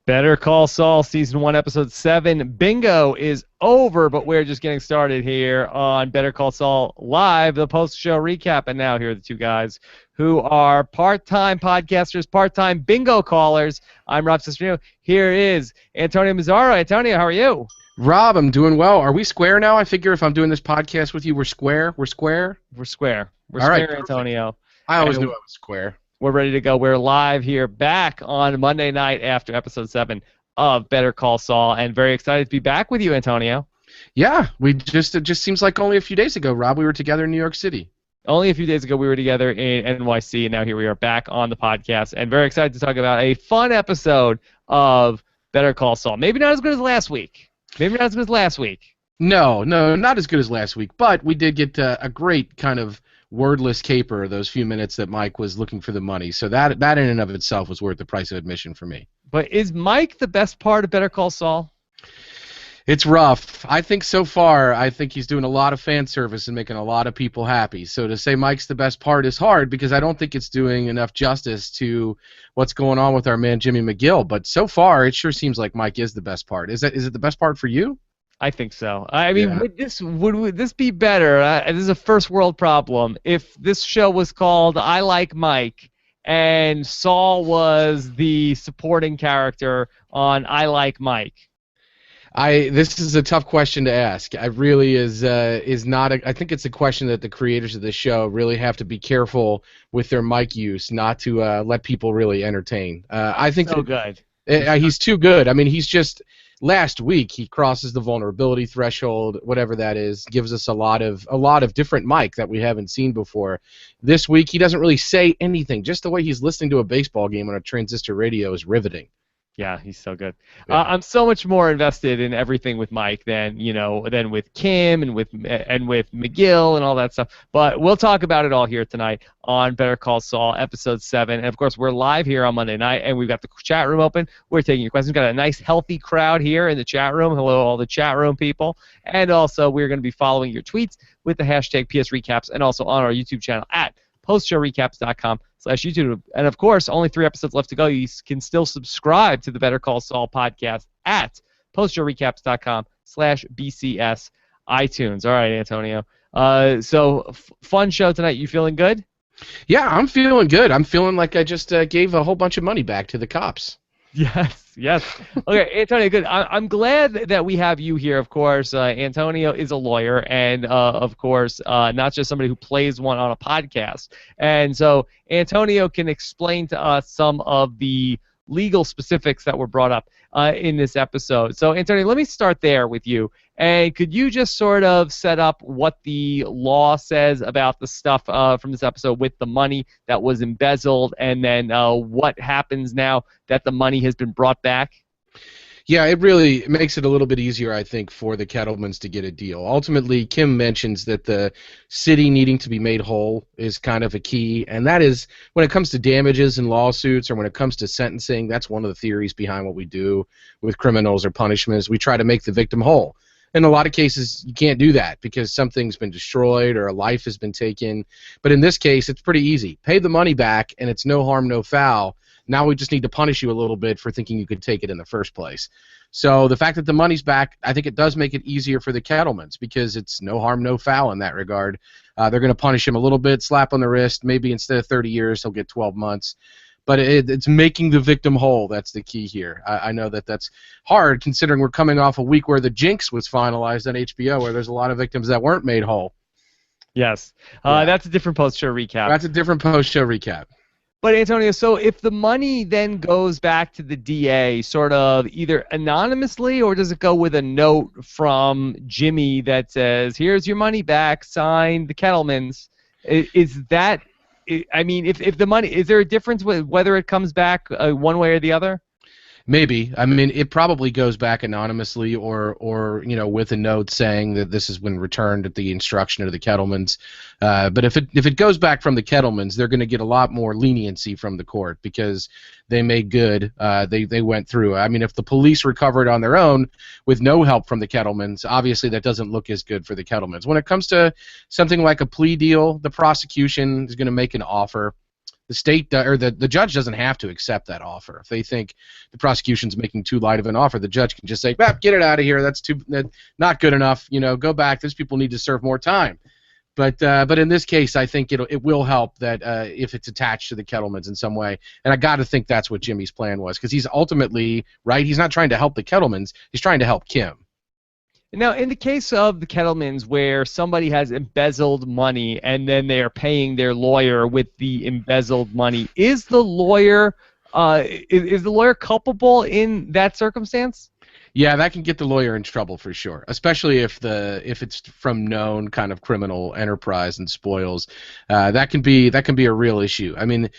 Better Call Saul, Season 1, Episode 7. Bingo is over, but we're just getting started here on Better Call Saul Live, the post-show recap. And now here are the two guys who are part-time podcasters, part-time bingo callers. I'm Rob Cesternino. Here is Antonio Mazzaro. Antonio, how are you? Rob, I'm doing well. Are we square now? I figure if I'm doing this podcast with you, we're square. We're square? We're square. We're All square, right, Antonio. I always knew I was square. We're ready to go. We're live here back on Monday night after Episode 7 of Better Call Saul, and very excited to be back with you, Antonio. Yeah, it just seems like only a few days ago, Rob, we were together in New York City. Only a few days ago we were together in NYC, and now here we are back on the podcast, and very excited to talk about a fun episode of Better Call Saul. Maybe not as good as last week. No, not as good as last week, but we did get a great kind of wordless caper those few minutes that Mike was looking for the money. So that in and of itself was worth the price of admission for me. But is Mike the best part of Better Call Saul? It's rough. I think so far, he's doing a lot of fan service and making a lot of people happy. So to say Mike's the best part is hard because I don't think it's doing enough justice to what's going on with our man Jimmy McGill. But so far, it sure seems like Mike is the best part. Is it the best part for you? I think so. I mean, would this be better? This is a first world problem. If this show was called I Like Mike and Saul was the supporting character on I Like Mike. This is a tough question to ask. I really is not. I think it's a question that the creators of this show really have to be careful with their Mike use, not to let people really entertain. I think good. He's too good. I mean, he's just. Last week he crosses the vulnerability threshold, whatever that is, gives us a lot of different Mike that we haven't seen before. This week he doesn't really say anything. Just the way he's listening to a baseball game on a transistor radio is riveting. Yeah, he's so good. Yeah. I'm so much more invested in everything with Mike than with Kim and with McGill and all that stuff. But we'll talk about it all here tonight on Better Call Saul, Episode 7. And, of course, we're live here on Monday night, and we've got the chat room open. We're taking your questions. We've got a nice, healthy crowd here in the chat room. Hello, all the chat room people. And also, we're going to be following your tweets with the hashtag PS Recaps and also on our YouTube channel at postshowrecaps.com/YouTube. And, of course, only 3 episodes left to go. You can still subscribe to the Better Call Saul podcast at postshowrecaps.com/BCS iTunes. All right, Antonio. So fun show tonight. You feeling good? Yeah, I'm feeling good. I'm feeling like I just gave a whole bunch of money back to the cops. Yes. Okay, Antonio, good. I'm glad that we have you here, of course. Antonio is a lawyer and, of course, not just somebody who plays one on a podcast. And so Antonio can explain to us some of the legal specifics that were brought up in this episode. So, Antonio, let me start there with you. And could you just sort of set up what the law says about the stuff from this episode with the money that was embezzled, and then what happens now that the money has been brought back? Yeah, it really makes it a little bit easier, I think, for the Kettlemans to get a deal. Ultimately, Kim mentions that the city needing to be made whole is kind of a key, and that is when it comes to damages and lawsuits or when it comes to sentencing, that's one of the theories behind what we do with criminals or punishments. We try to make the victim whole. In a lot of cases, you can't do that because something's been destroyed or a life has been taken. But in this case, it's pretty easy. Pay the money back, and it's no harm, no foul. Now we just need to punish you a little bit for thinking you could take it in the first place. So the fact that the money's back, I think it does make it easier for the Kettlemans because it's no harm, no foul in that regard. They're going to punish him a little bit, slap on the wrist. Maybe instead of 30 years, he'll get 12 months. But it's making the victim whole. That's the key here. I know that that's hard considering we're coming off a week where The Jinx was finalized on HBO where there's a lot of victims that weren't made whole. Yes. That's a different post-show recap. That's a different post-show recap. But, Antonio, so if the money then goes back to the DA sort of either anonymously or does it go with a note from Jimmy that says, here's your money back, signed the Kettlemans, is that... I mean, if the money, is there a difference with whether it comes back one way or the other? Maybe. I mean, it probably goes back anonymously or with a note saying that this has been returned at the instruction of the Kettlemans. But if it goes back from the Kettlemans, they're going to get a lot more leniency from the court because they made good. They went through. I mean, if the police recovered on their own with no help from the Kettlemans, obviously that doesn't look as good for the Kettlemans. When it comes to something like a plea deal, the prosecution is going to make an offer. The state or the judge doesn't have to accept that offer. If they think the prosecution's making too light of an offer, the judge can just say, get it out of here. That's not good enough. Go back. These people need to serve more time. But in this case, I think it will help that if it's attached to the Kettlemans in some way. And I got to think that's what Jimmy's plan was, because he's ultimately, right, he's not trying to help the Kettlemans. He's trying to help Kim. Now, in the case of the Kettlemans, where somebody has embezzled money and then they are paying their lawyer with the embezzled money, is the lawyer culpable in that circumstance? Yeah, that can get the lawyer in trouble for sure, especially if it's from known kind of criminal enterprise and spoils. That can be a real issue. I mean,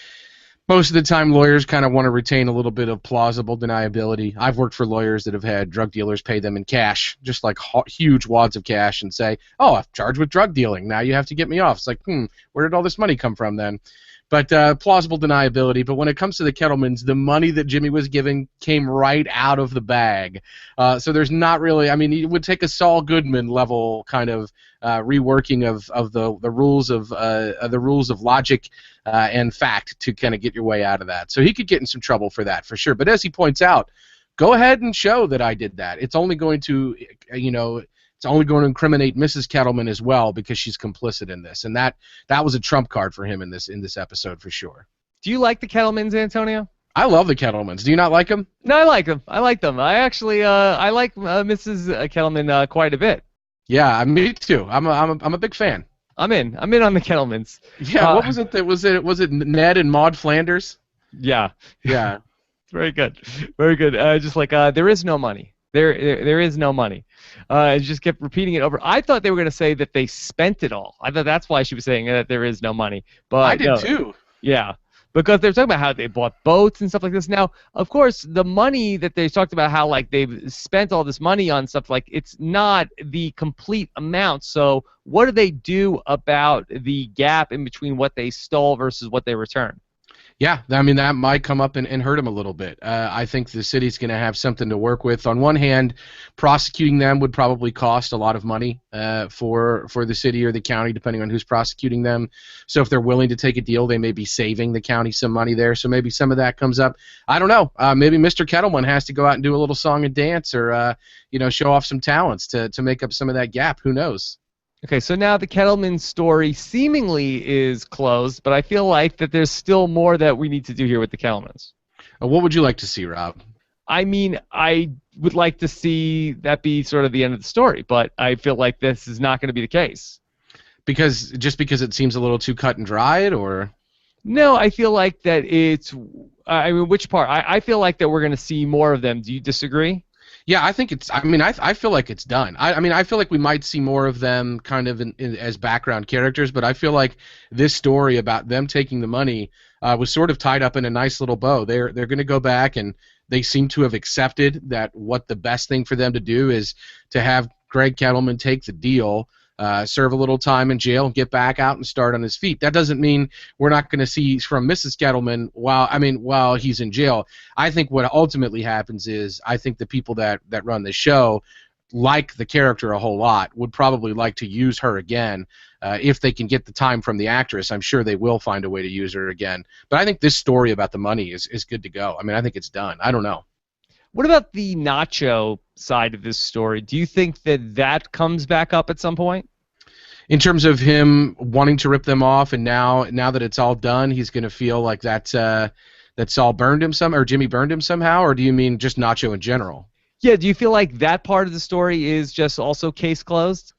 most of the time, lawyers kind of want to retain a little bit of plausible deniability. I've worked for lawyers that have had drug dealers pay them in cash, just like huge wads of cash, and say, "Oh, I'm charged with drug dealing. Now you have to get me off." It's like, where did all this money come from then? But plausible deniability. But when it comes to the Kettlemans, the money that Jimmy was giving came right out of the bag. So there's not really. I mean, it would take a Saul Goodman level kind of reworking of the rules of logic and fact to kind of get your way out of that. So he could get in some trouble for that for sure. But as he points out, go ahead and show that I did that. It's only going to, it's only going to incriminate Mrs. Kettleman as well, because she's complicit in this, and that was a trump card for him in this episode for sure. Do you like the Kettlemans, Antonio? I love the Kettlemans. Do you not like them? No, I like them. I actually I like Mrs. Kettleman quite a bit. Yeah, me too. I'm a big fan. I'm in on the Kettlemans. Yeah, what was it? Was it Ned and Maude Flanders? Yeah. Yeah. Very good. Very good. Just like there is no money. There is no money. Just kept repeating it over. I thought they were going to say that they spent it all. I thought that's why she was saying that there is no money. But I did too. Yeah. Because they're talking about how they bought boats and stuff like this. Now, of course, the money that they talked about, how like they've spent all this money on stuff, like it's not the complete amount. So what do they do about the gap in between what they stole versus what they returned? Yeah, I mean, that might come up and hurt him a little bit. I think the city's going to have something to work with. On one hand, prosecuting them would probably cost a lot of money for the city or the county, depending on who's prosecuting them. So if they're willing to take a deal, they may be saving the county some money there. So maybe some of that comes up. I don't know. Maybe Mr. Kettleman has to go out and do a little song and dance, or show off some talents to make up some of that gap. Who knows? Okay, so now the Kettleman story seemingly is closed, but I feel like that there's still more that we need to do here with the Kettlemans. What would you like to see, Rob? I mean, I would like to see that be sort of the end of the story, but I feel like this is not going to be the case. Because it seems a little too cut and dried, or? No, I feel like that it's. I mean, which part? I feel like that we're going to see more of them. Do you disagree? Yeah, I think it's. I mean, I feel like it's done. I feel like we might see more of them kind of as background characters, but I feel like this story about them taking the money was sort of tied up in a nice little bow. They're going to go back, and they seem to have accepted that what the best thing for them to do is to have Greg Kettleman take the deal, serve a little time in jail, and get back out and start on his feet. That doesn't mean we're not going to see from Mrs. Kettleman while he's in jail. I think what ultimately happens is I think the people that run the show like the character a whole lot, would probably like to use her again if they can get the time from the actress. I'm sure they will find a way to use her again. But I think this story about the money is good to go. I mean, I think it's done. I don't know. What about the Nacho side of this story? Do you think that comes back up at some point? In terms of him wanting to rip them off, and now that it's all done, he's going to feel like that Saul burned him or Jimmy burned him somehow, or do you mean just Nacho in general? Yeah, do you feel like that part of the story is just also case closed?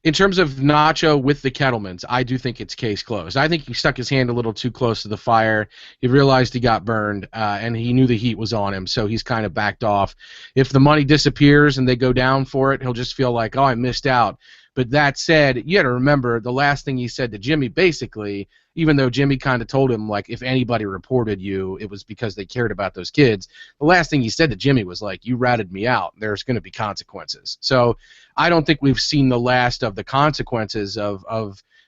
In terms of Nacho with the Kettlemans, I do think it's case closed. I think he stuck his hand a little too close to the fire. He realized he got burned, and he knew the heat was on him, so he's kind of backed off. If the money disappears and they go down for it, he'll just feel like, oh, I missed out. But that said, you got to remember the last thing he said to Jimmy, basically, even though Jimmy kind of told him, like, if anybody reported you, it was because they cared about those kids. The last thing he said to Jimmy was, like, you ratted me out. There's going to be consequences. So I don't think we've seen the last of the consequences of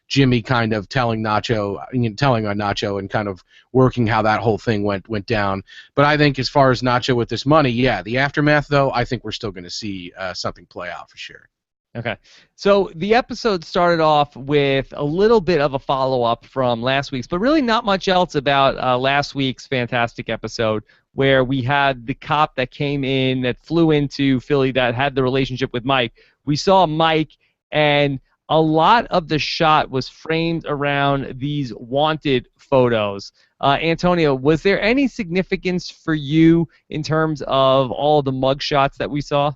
Jimmy kind of telling on Nacho and kind of working how that whole thing went down. But I think as far as Nacho with this money, yeah, the aftermath, though, I think we're still going to see something play out for sure. Okay. So the episode started off with a little bit of a follow-up from last week's, but really not much else about last week's fantastic episode where we had the cop that came in, that flew into Philly, that had the relationship with Mike. We saw Mike, and a lot of the shot was framed around these wanted photos. Antonio, was there any significance for you in terms of all the mug shots that we saw?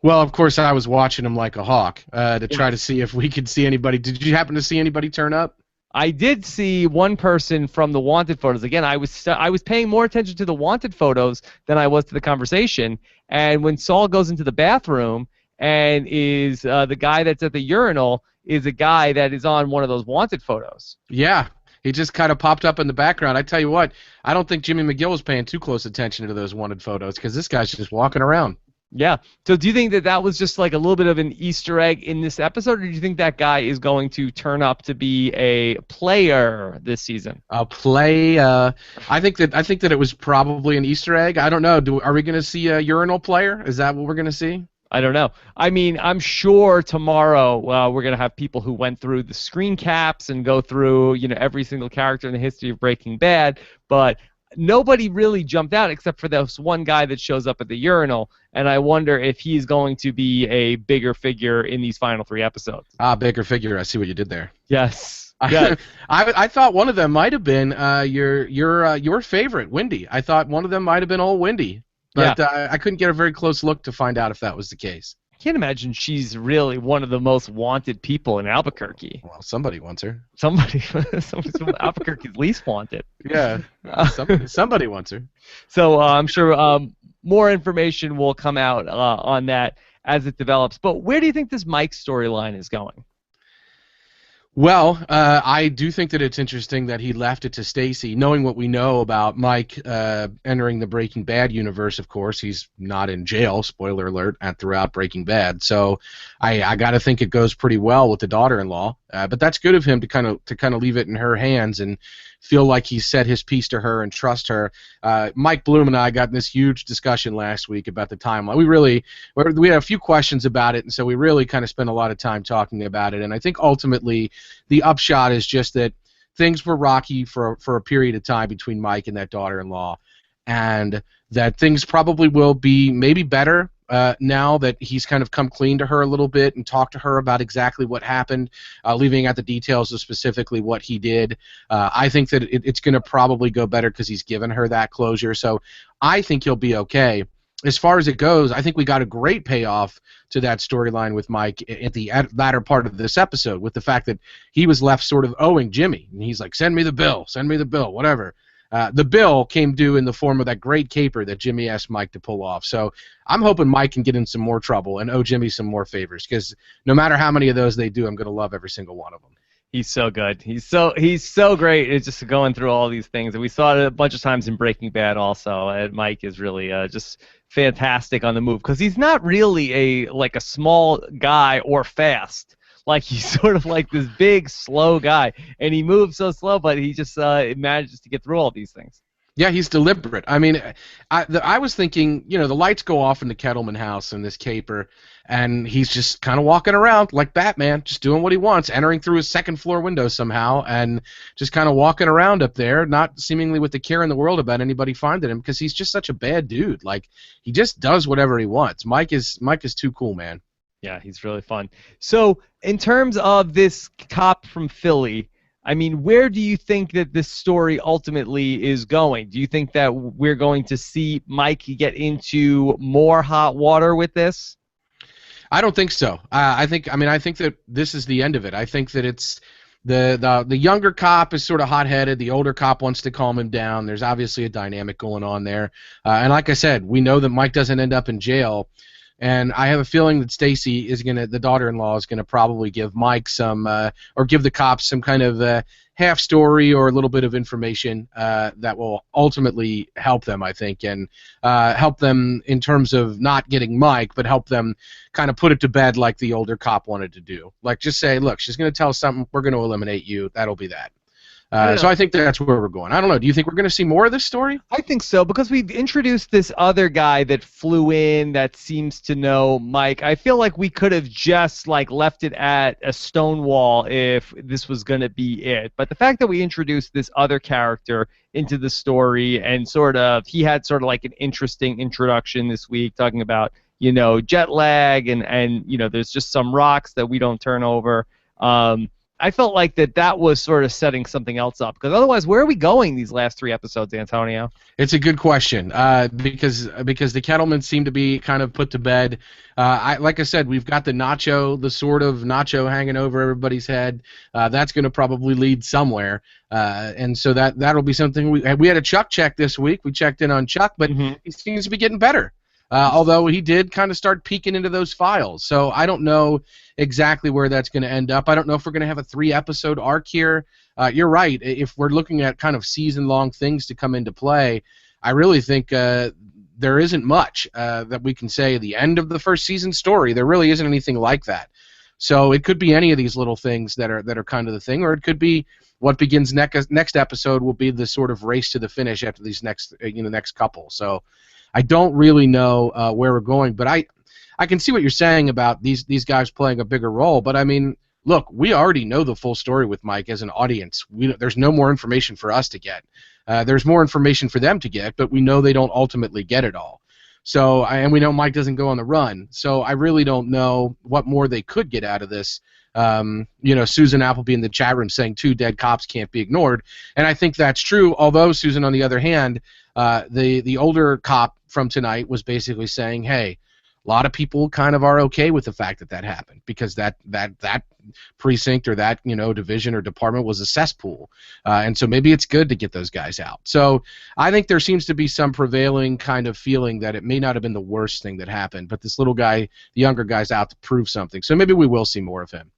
Well, of course, I was watching him like a hawk to try to see if we could see anybody. Did you happen to see anybody turn up? I did see one person from the wanted photos. Again, I was paying more attention to the wanted photos than I was to the conversation. And when Saul goes into the bathroom and is the guy that's at the urinal is a guy that is on one of those wanted photos. Yeah, he just kind of popped up in the background. I tell you what, I don't think Jimmy McGill was paying too close attention to those wanted photos because this guy's just walking around. Yeah. So do you think that that was just like a little bit of an Easter egg in this episode, or do you think that guy is going to turn up to be a player this season? A play. I think that it was probably an Easter egg. I don't know. Are we going to see a urinal player? Is that what we're going to see? I don't know. I mean, I'm sure tomorrow we're going to have people who went through the screen caps and go through, every single character in the history of Breaking Bad, but nobody really jumped out except for this one guy that shows up at the urinal, and I wonder if he's going to be a bigger figure in these final 3 episodes. Bigger figure. I see what you did there. Yes. Yes. I thought one of them might have been your favorite, Wendy. I thought one of them might have been old Wendy, but I couldn't get a very close look to find out if that was the case. I can't imagine she's really one of the most wanted people in Albuquerque. Well, somebody wants her. Somebody Albuquerque's least wanted. Yeah, somebody wants her. So I'm sure more information will come out on that as it develops. But where do you think this Mike storyline is going? Well, I do think that it's interesting that he left it to Stacy, knowing what we know about Mike entering the Breaking Bad universe. Of course, he's not in jail. Spoiler alert! Throughout Breaking Bad, so I got to think it goes pretty well with the daughter-in-law. But that's good of him to kind of leave it in her hands and feel like he said his piece to her and trust her. Mike Bloom and I got in this huge discussion last week about the timeline. We had a few questions about it, and so we really kind of spent a lot of time talking about it. And I think ultimately the upshot is just that things were rocky for a period of time between Mike and that daughter-in-law, and that things probably will be maybe better now that he's kind of come clean to her a little bit and talked to her about exactly what happened, leaving out the details of specifically what he did. I think that it's going to probably go better because he's given her that closure. So I think he'll be okay. As far as it goes, I think we got a great payoff to that storyline with Mike at the latter part of this episode, with the fact that he was left sort of owing Jimmy. And he's like, send me the bill, whatever. The bill came due in the form of that great caper that Jimmy asked Mike to pull off. So I'm hoping Mike can get in some more trouble and owe Jimmy some more favors, because no matter how many of those they do, I'm going to love every single one of them. He's so good. He's so great. It's just going through all these things, and we saw it a bunch of times in Breaking Bad also. And Mike is really just fantastic on the move, because he's not really a small guy or fast. Like, he's sort of like this big, slow guy, and he moves so slow, but he just manages to get through all these things. Yeah, he's deliberate. I mean, I was thinking, the lights go off in the Kettleman house in this caper, and he's just kind of walking around like Batman, just doing what he wants, entering through his second-floor window somehow, and just kind of walking around up there, not seemingly with the care in the world about anybody finding him, because he's just such a bad dude. Like, he just does whatever he wants. Mike is too cool, man. Yeah, he's really fun. So, in terms of this cop from Philly, I mean, where do you think that this story ultimately is going? Do you think that we're going to see Mike get into more hot water with this? I don't think so. I think that this is the end of it. I think that it's the younger cop is sort of hot-headed. The older cop wants to calm him down. There's obviously a dynamic going on there. And like I said, we know that Mike doesn't end up in jail. And I have a feeling that Stacy the daughter-in-law is gonna probably give Mike or give the cops some kind of half story or a little bit of information that will ultimately help them, I think, and help them in terms of not getting Mike, but help them kind of put it to bed like the older cop wanted to do. Like, just say, look, she's gonna tell us something, we're gonna eliminate you. That'll be that. I don't So know. I think that's where we're going. I don't know. Do you think we're going to see more of this story? I think so because we've introduced this other guy that flew in that seems to know Mike. I feel like we could have just like left it at a Stonewall if this was going to be it. But the fact that we introduced this other character into the story and sort of he had sort of like an interesting introduction this week talking about, jet lag and there's just some rocks that we don't turn over. I felt like that was sort of setting something else up because otherwise, where are we going these last 3 episodes, Antonio? It's a good question because the Kettlemans seem to be kind of put to bed. Like I said, we've got the sort of nacho hanging over everybody's head. That's going to probably lead somewhere, and so that'll be something. We had a Chuck check this week. We checked in on Chuck, but he seems to be getting better. Although he did kind of start peeking into those files, so I don't know exactly where that's going to end up. I don't know if we're going to have a 3-episode arc here. You're right. If we're looking at kind of season-long things to come into play, I really think there isn't much that we can say at the end of the first season story. There really isn't anything like that. So it could be any of these little things that are kind of the thing, or it could be what begins next episode will be the sort of race to the finish after these next couple. So I don't really know where we're going, but I can see what you're saying about these guys playing a bigger role. But I mean, look, we already know the full story with Mike as an audience. There's no more information for us to get. There's more information for them to get, but we know they don't ultimately get it all. So, and we know Mike doesn't go on the run. So I really don't know what more they could get out of this. Susan Appleby in the chat room saying 2 dead cops can't be ignored, and I think that's true. Although Susan, on the other hand, the older cop from tonight was basically saying, hey, a lot of people kind of are okay with the fact that happened because that precinct or that division or department was a cesspool, and so maybe it's good to get those guys out. So I think there seems to be some prevailing kind of feeling that it may not have been the worst thing that happened, but this little guy, the younger guy's out to prove something. So maybe we will see more of him.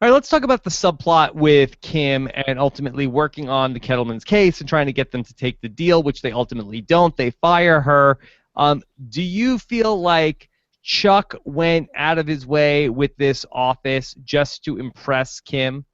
All right, let's talk about the subplot with Kim and ultimately working on the Kettleman's case and trying to get them to take the deal, which they ultimately don't. They fire her. Do you feel like Chuck went out of his way with this office just to impress Kim?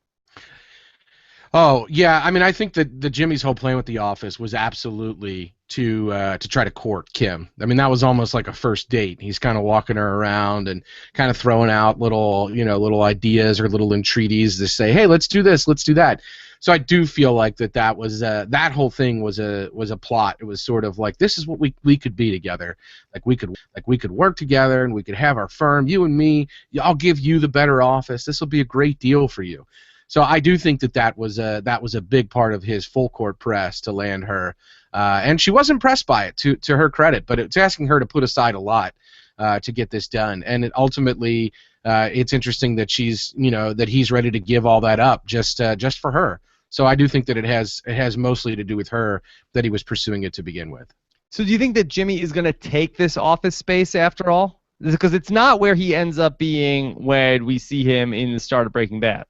Oh, yeah. I mean, I think that Jimmy's whole plan with the office was absolutely to try to court Kim. I mean, that was almost like a first date. He's kind of walking her around and kind of throwing out little ideas or little entreaties to say, hey, let's do this, let's do that. So I do feel like that was that whole thing was a plot. It was sort of like, this is what we could be together. Like we could work together and we could have our firm, you and me. I'll give you the better office. This will be a great deal for you. So I do think that was a big part of his full court press to land her, and she was impressed by it to her credit. But it's asking her to put aside a lot to get this done, and ultimately it's interesting that he's ready to give all that up just for her. So I do think that it has mostly to do with her that he was pursuing it to begin with. So do you think that Jimmy is going to take this office space after all? Because it's not where he ends up being when we see him in the start of Breaking Bad.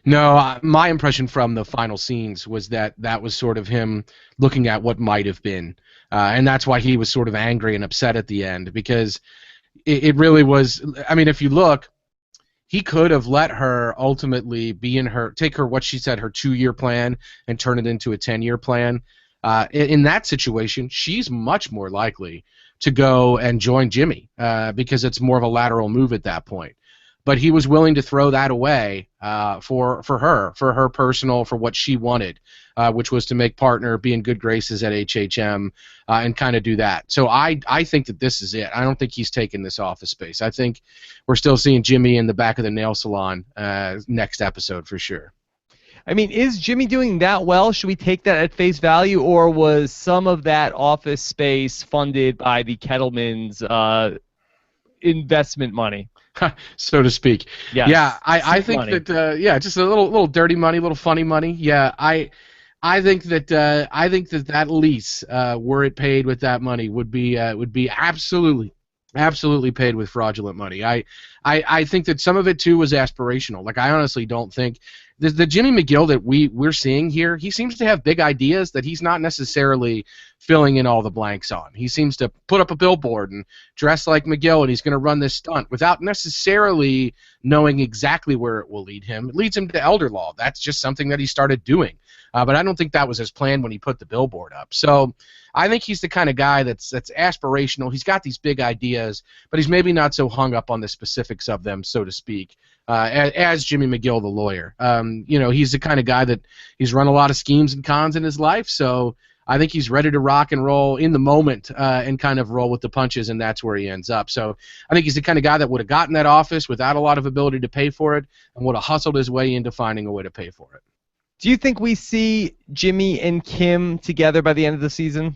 No, my impression from the final scenes was that was sort of him looking at what might have been, and that's why he was sort of angry and upset at the end, because it really was. I mean, if you look, he could have let her ultimately take her what she said, her 2-year plan, and turn it into a 10-year plan. In that situation, she's much more likely to go and join Jimmy because it's more of a lateral move at that point. But he was willing to throw that away for her personal, for what she wanted, which was to make partner, be in good graces at HHM, and kind of do that. So I think that this is it. I don't think he's taking this office space. I think we're still seeing Jimmy in the back of the nail salon next episode for sure. I mean, is Jimmy doing that well? Should we take that at face value, or was some of that office space funded by the Kettleman's investment money? So to speak. Yes. Yeah, I think money. Just a little dirty money, a little funny money. Yeah, I think that lease, were it paid with that money, would be absolutely paid with fraudulent money. I think that some of it too was aspirational. Like, I honestly don't think the Jimmy McGill that we're seeing here, he seems to have big ideas that he's not necessarily filling in all the blanks on. He seems to put up a billboard and dress like McGill, and he's going to run this stunt without necessarily knowing exactly where it will lead him. It leads him to elder law. That's just something that he started doing. But I don't think that was his plan when he put the billboard up. So I think he's the kind of guy that's aspirational. He's got these big ideas, but he's maybe not so hung up on the specifics of them, so to speak, as Jimmy McGill, the lawyer. He's the kind of guy that he's run a lot of schemes and cons in his life, so I think he's ready to rock and roll in the moment and kind of roll with the punches, and that's where he ends up. So I think he's the kind of guy that would have gotten that office without a lot of ability to pay for it and would have hustled his way into finding a way to pay for it. Do you think we see Jimmy and Kim together by the end of the season?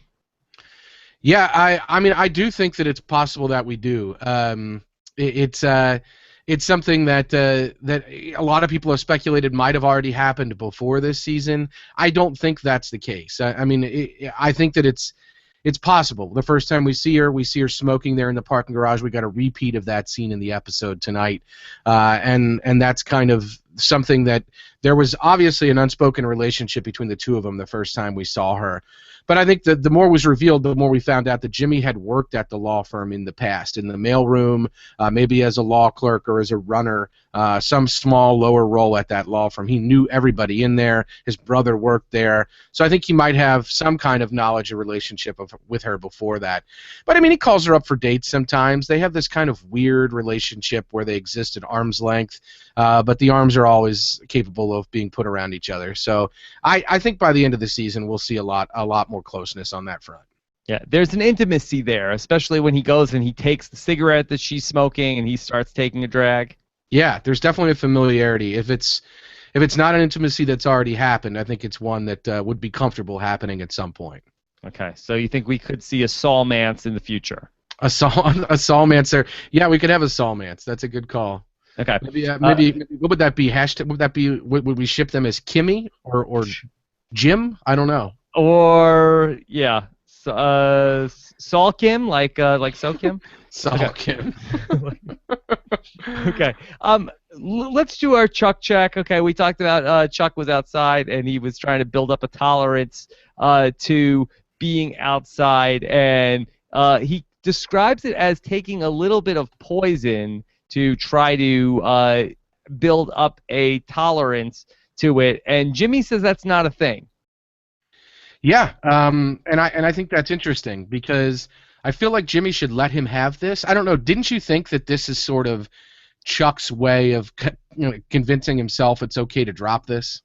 Yeah, I do think that it's possible that we do. It's something that a lot of people have speculated might have already happened before this season. I don't think that's the case. I think that it's possible. The first time we see her smoking there in the parking garage. We got a repeat of that scene in the episode tonight, and that's kind of something that there was obviously an unspoken relationship between the two of them the first time we saw her. But I think that the more was revealed, the more we found out that Jimmy had worked at the law firm in the past, in the mailroom, maybe as a law clerk or as a runner, some small lower role at that law firm. He knew everybody in there. His brother worked there. So I think he might have some kind of knowledge or relationship with her before that. But, he calls her up for dates sometimes. They have this kind of weird relationship where they exist at arm's length, but the arms are always capable of being put around each other. So I think by the end of the season we'll see a lot more closeness on that front. Yeah, there's an intimacy there, especially when he goes and he takes the cigarette that she's smoking and he starts taking a drag. Yeah, there's definitely a familiarity. If it's not an intimacy that's already happened, I think it's one that would be comfortable happening at some point. Okay, so you think we could see a Saul Mance in the future? A Saul Mance there. Yeah, we could have a Saul Mance. That's a good call. Okay. Maybe what would that be? Would we ship them as Kimmy or Jim? I don't know. Or Saul Kim, like So Kim. Saul Kim. Okay. Let's do our Chuck check. Okay, we talked about Chuck was outside and he was trying to build up a tolerance to being outside, and he describes it as taking a little bit of poison to try to build up a tolerance to it. And Jimmy says that's not a thing. Yeah, and I think that's interesting because I feel like Jimmy should let him have this. I don't know. Didn't you think that this is sort of Chuck's way of convincing himself it's okay to drop this?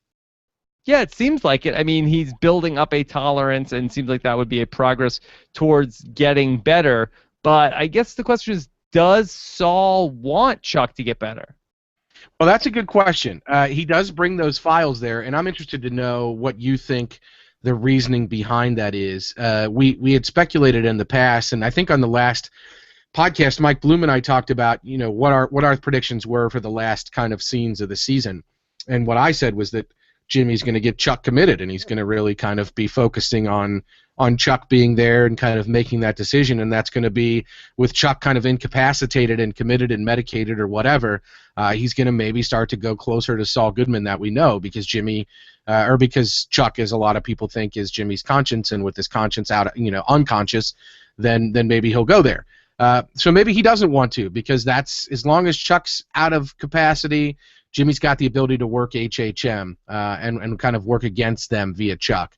Yeah, it seems like it. He's building up a tolerance, and it seems like that would be a progress towards getting better. But I guess the question is, does Saul want Chuck to get better? Well, that's a good question. He does bring those files there, and I'm interested to know what you think the reasoning behind that is. We had speculated in the past, and I think on the last podcast, Mike Bloom and I talked about what our predictions were for the last kind of scenes of the season, and what I said was that Jimmy's going to get Chuck committed, and he's going to really kind of be focusing on Chuck being there and kind of making that decision, and that's going to be with Chuck kind of incapacitated and committed and medicated or whatever. He's going to maybe start to go closer to Saul Goodman that we know because because Chuck, as a lot of people think, is Jimmy's conscience, and with his conscience out, unconscious, then maybe he'll go there. So maybe he doesn't want to because that's as long as Chuck's out of capacity, Jimmy's got the ability to work HHM and kind of work against them via Chuck.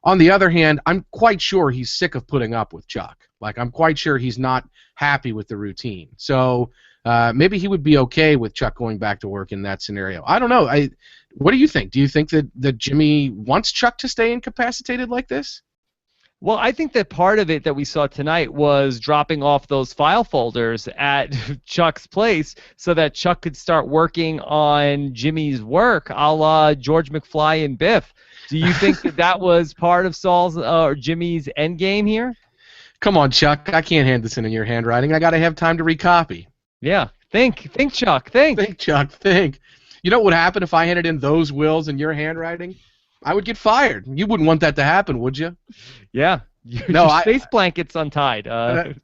On the other hand, I'm quite sure he's sick of putting up with Chuck. Like, I'm quite sure he's not happy with the routine. So maybe he would be okay with Chuck going back to work in that scenario. I don't know. What do you think? Do you think that Jimmy wants Chuck to stay incapacitated like this? Well, I think that part of it that we saw tonight was dropping off those file folders at Chuck's place so that Chuck could start working on Jimmy's work, a la George McFly and Biff. Do you think that was part of Saul's or Jimmy's end game here? Come on, Chuck. I can't hand this in your handwriting. I got to have time to recopy. Yeah. Think, Chuck. Think. Think, Chuck. Think. You know what would happen if I handed in those wills in your handwriting? I would get fired. You wouldn't want that to happen, would you? Yeah. Your space blanket's untied. That,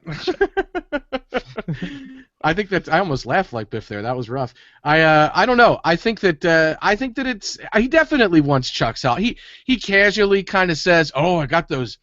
I think that I almost laughed like Biff there. That was rough. I don't know. I think that it's he definitely wants Chuck's out. He casually kind of says, "Oh, I got those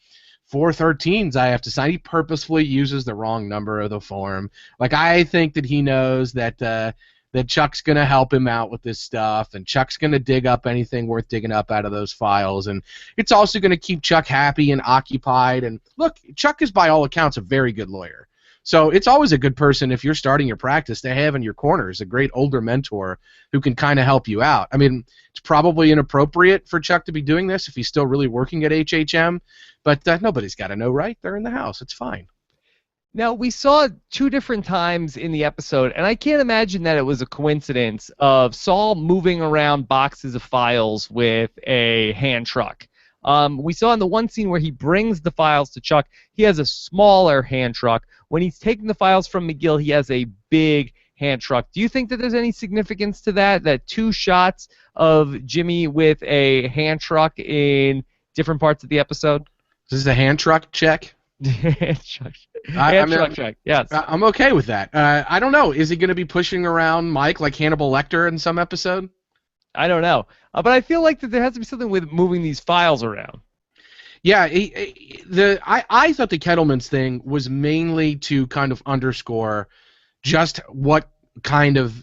413s I have to sign." He purposefully uses the wrong number of the form. Like, I think that he knows that that Chuck's going to help him out with this stuff, and Chuck's going to dig up anything worth digging up out of those files, and it's also going to keep Chuck happy and occupied. And look, Chuck is by all accounts a very good lawyer. So it's always a good person, if you're starting your practice, to have in your corner is a great older mentor who can kind of help you out. I mean, it's probably inappropriate for Chuck to be doing this if he's still really working at HHM, but nobody's got to know, right? They're in the house. It's fine. Now, we saw 2 different times in the episode, and I can't imagine that it was a coincidence of Saul moving around boxes of files with a hand truck. We saw in the one scene where he brings the files to Chuck, he has a smaller hand truck. When he's taking the files from McGill, he has a big hand truck. Do you think that there's any significance to that 2 shots of Jimmy with a hand truck in different parts of the episode? Is this a hand truck check? Hand truck check, yes. I'm okay with that. I don't know. Is he going to be pushing around Mike like Hannibal Lecter in some episode? I don't know. But I feel like that there has to be something with moving these files around. Yeah, I thought the Kettleman's thing was mainly to kind of underscore just what kind of,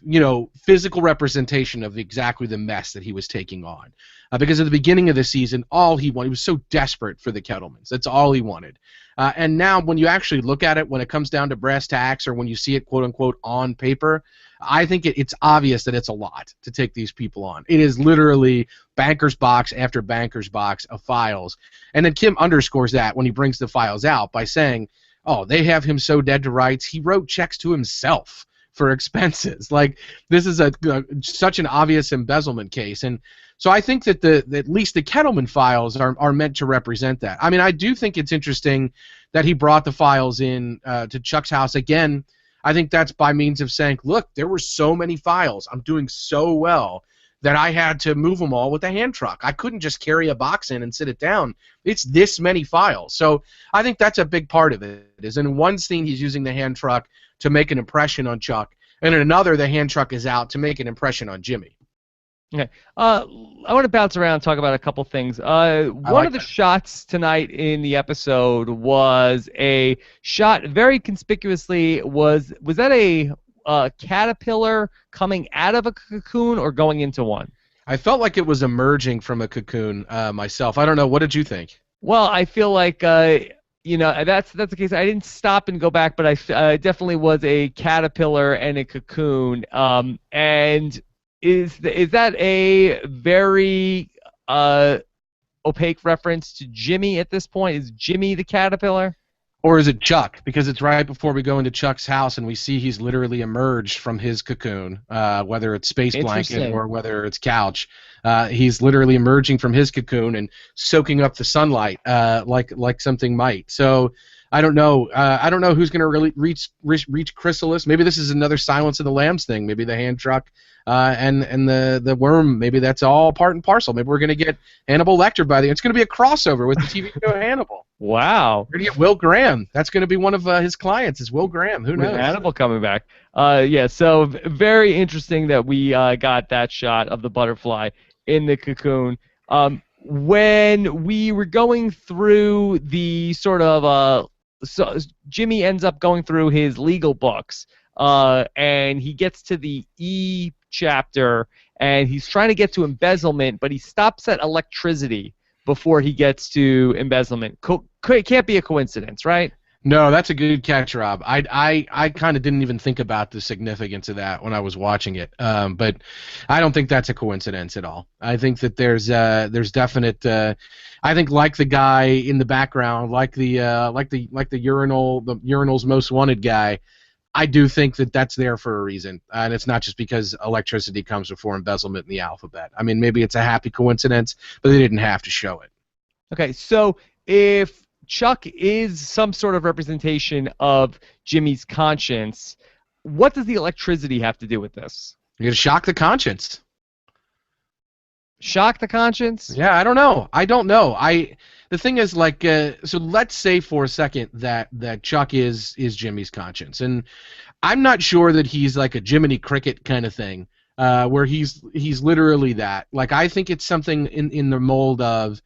physical representation of exactly the mess that he was taking on. Because at the beginning of the season, all he wanted, he was so desperate for the Kettlemans. That's all he wanted. And now when you actually look at it, when it comes down to brass tacks, or when you see it, quote unquote, on paper, I think it's obvious that it's a lot to take these people on. It is literally banker's box after banker's box of files. And then Kim underscores that when he brings the files out by saying, oh, they have him so dead to rights, he wrote checks to himself for expenses. Like, this is such an obvious embezzlement case. And so I think that at least the Kettleman files are meant to represent that. I mean, I do think it's interesting that he brought the files in to Chuck's house. Again, I think that's by means of saying, look, there were so many files. I'm doing so well that I had to move them all with a hand truck. I couldn't just carry a box in and sit it down. It's this many files. So I think that's a big part of it. Is in one scene he's using the hand truck to make an impression on Chuck, and in another the hand truck is out to make an impression on Jimmy. Okay. I want to bounce around and talk about a couple things. One of the shots tonight in the episode was a shot very conspicuously. Was that a caterpillar coming out of a cocoon or going into one? I felt like it was emerging from a cocoon myself. I don't know. What did you think? Well, I feel like that's the case. I didn't stop and go back, but I definitely was a caterpillar and a cocoon. And is that a very opaque reference to Jimmy at this point? Is Jimmy the caterpillar? Or is it Chuck? Because it's right before we go into Chuck's house and we see he's literally emerged from his cocoon, whether it's space blanket or whether it's couch. He's literally emerging from his cocoon and soaking up the sunlight like something might. So I don't know. I don't know who's going to really reach Chrysalis. Maybe this is another Silence of the Lambs thing. Maybe the hand truck and the worm. Maybe that's all part and parcel. Maybe we're going to get Hannibal Lecter by the end. It's going to be a crossover with the TV show Hannibal. Wow. We're going to get Will Graham. That's going to be one of his clients. Is Will Graham? Who knows? With Hannibal coming back. Yeah. So very interesting that we got that shot of the butterfly in the cocoon. When we were going through the sort of so Jimmy ends up going through his legal books, and he gets to the E chapter, and he's trying to get to embezzlement, but he stops at electricity before he gets to embezzlement. Can't be a coincidence, right? No, that's a good catch, Rob. I kind of didn't even think about the significance of that when I was watching it, but I don't think that's a coincidence at all. I think that there's definite. I think like the guy in the background, like the urinal's most wanted guy. I do think that that's there for a reason, and it's not just because electricity comes before embezzlement in the alphabet. I mean, maybe it's a happy coincidence, but they didn't have to show it. Okay, so if Chuck is some sort of representation of Jimmy's conscience, what does the electricity have to do with this? You're going to shock the conscience. Shock the conscience? Yeah, I don't know. the thing is, like, so let's say for a second that Chuck is Jimmy's conscience, and I'm not sure that he's like a Jiminy Cricket kind of thing, where he's literally that. Like, I think it's something in the mold of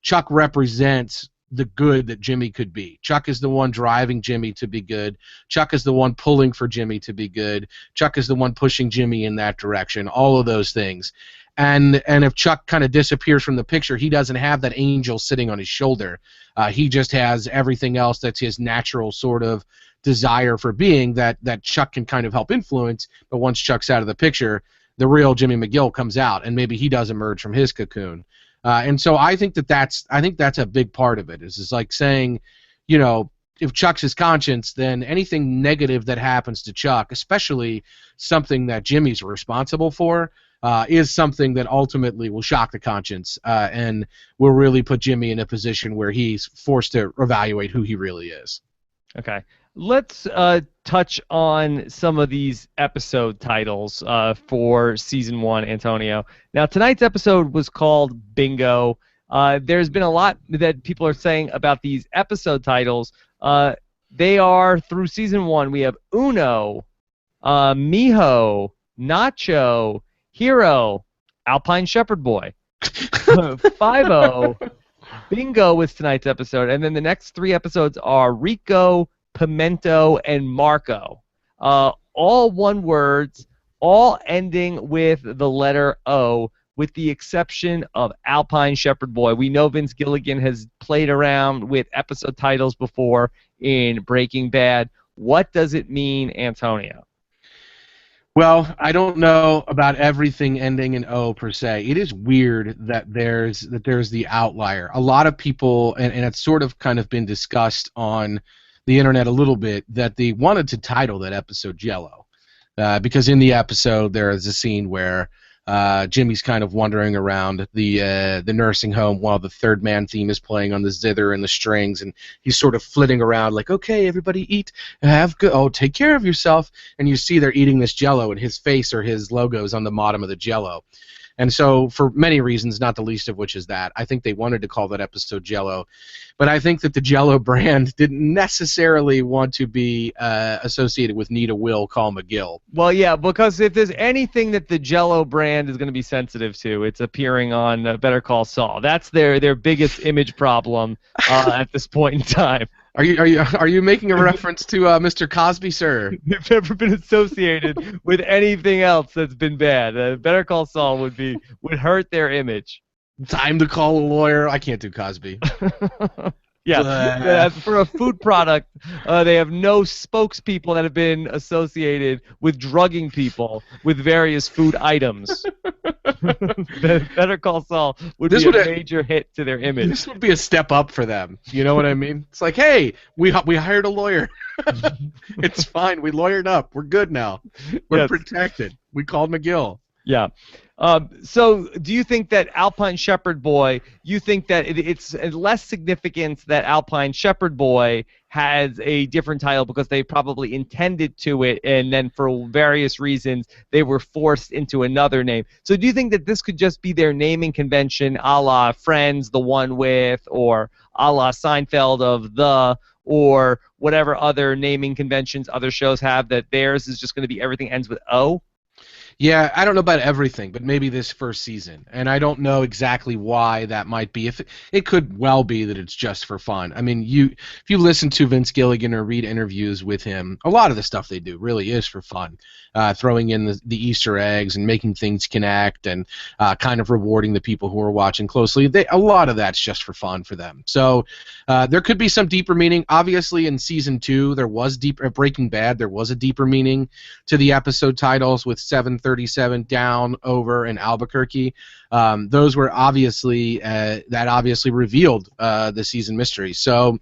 Chuck represents the good that Jimmy could be. Chuck is the one driving Jimmy to be good. Chuck is the one pulling for Jimmy to be good. Chuck is the one pushing Jimmy in that direction. All of those things. And if Chuck kind of disappears from the picture, he doesn't have that angel sitting on his shoulder. He just has everything else that's his natural sort of desire for being that Chuck can kind of help influence. But once Chuck's out of the picture, the real Jimmy McGill comes out, and maybe he does emerge from his cocoon. And so I think that's a big part of it. It's like saying, if Chuck's his conscience, then anything negative that happens to Chuck, especially something that Jimmy's responsible for, is something that ultimately will shock the conscience and will really put Jimmy in a position where he's forced to evaluate who he really is. Okay. Let's touch on some of these episode titles for Season 1, Antonio. Now, tonight's episode was called Bingo. There's been a lot that people are saying about these episode titles. They are, through Season 1, we have Uno, Miho, Nacho, Hero, Alpine Shepherd Boy. 5-0, Bingo was tonight's episode. And then the next 3 episodes are Rico, Pimento, and Marco. All one words, all ending with the letter O, with the exception of Alpine Shepherd Boy. We know Vince Gilligan has played around with episode titles before in Breaking Bad. What does it mean, Antonio? Well, I don't know about everything ending in O per se. It is weird that there's the outlier. A lot of people, and it's sort of kind of been discussed on the internet a little bit, that they wanted to title that episode Jello, because in the episode there is a scene where Jimmy's kind of wandering around the nursing home while the Third Man theme is playing on the zither and the strings, and he's sort of flitting around like, okay, everybody eat, have good, oh, take care of yourself, and you see they're eating this Jello, and his face or his logo is on the bottom of the Jello. And so, for many reasons, not the least of which is that, I think they wanted to call that episode Jello. But I think that the Jello brand didn't necessarily want to be associated with Nita Will, Call McGill. Well, yeah, because if there's anything that the Jello brand is going to be sensitive to, it's appearing on Better Call Saul. That's their biggest image problem at this point in time. Are you making a reference to Mr. Cosby, sir? They've never been associated with anything else that's been bad. Better Call Saul would hurt their image. Time to call a lawyer. I can't do Cosby. Yeah, for a food product, they have no spokespeople that have been associated with drugging people with various food items. Better Call Saul would be a major hit to their image. This would be a step up for them. You know what I mean? It's like, hey, we hired a lawyer. It's fine. We lawyered up. We're good now. We're protected. We called McGill. Yeah. So do you think that Alpine Shepherd Boy, you think that it's less significance that Alpine Shepherd Boy has a different title because they probably intended to it, and then for various reasons they were forced into another name? So do you think that this could just be their naming convention, a la Friends, the one with, or a la Seinfeld of the, or whatever other naming conventions other shows have, that theirs is just going to be everything ends with O? Yeah, I don't know about everything, but maybe this first season. And I don't know exactly why that might be. If it could well be that it's just for fun. I mean, if you listen to Vince Gilligan or read interviews with him, a lot of the stuff they do really is for fun. Throwing in the Easter eggs and making things connect and kind of rewarding the people who are watching closely. A lot of that's just for fun for them. So there could be some deeper meaning. Obviously, in Season 2, there was Breaking Bad, there was a deeper meaning to the episode titles with 737, Down, Over, and Albuquerque. Those were obviously revealed the season mystery. So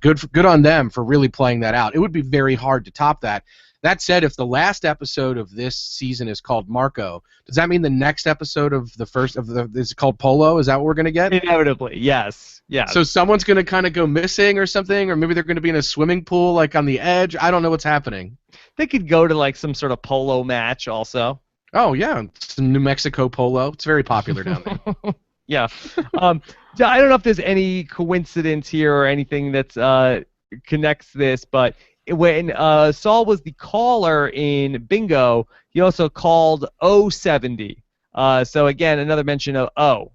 good on them for really playing that out. It would be very hard to top that. That said, if the last episode of this season is called Marco, does that mean the next episode of is called Polo? Is that what we're going to get? Inevitably, yes. Yeah. So someone's going to kind of go missing or something, or maybe they're going to be in a swimming pool like on the edge. I don't know what's happening. They could go to like some sort of polo match also. Oh, yeah. Some New Mexico polo. It's very popular down there. Yeah. Yeah, I don't know if there's any coincidence here or anything that's connects this, but when Saul was the caller in Bingo, he also called 070. So again, another mention of O.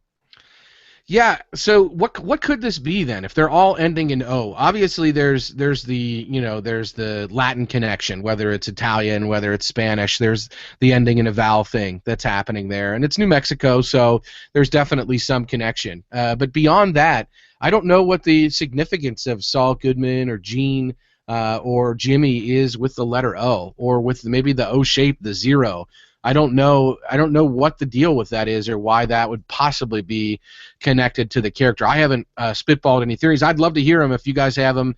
Yeah, so what could this be then if they're all ending in O? Obviously there's the, there's the Latin connection, whether it's Italian, whether it's Spanish, there's the ending in a vowel thing that's happening there. And it's New Mexico, so there's definitely some connection. But beyond that, I don't know what the significance of Saul Goodman or Gene or Jimmy is with the letter O, or with maybe the O shape, the zero. I don't know. I don't know what the deal with that is, or why that would possibly be connected to the character. I haven't spitballed any theories. I'd love to hear them. If you guys have them,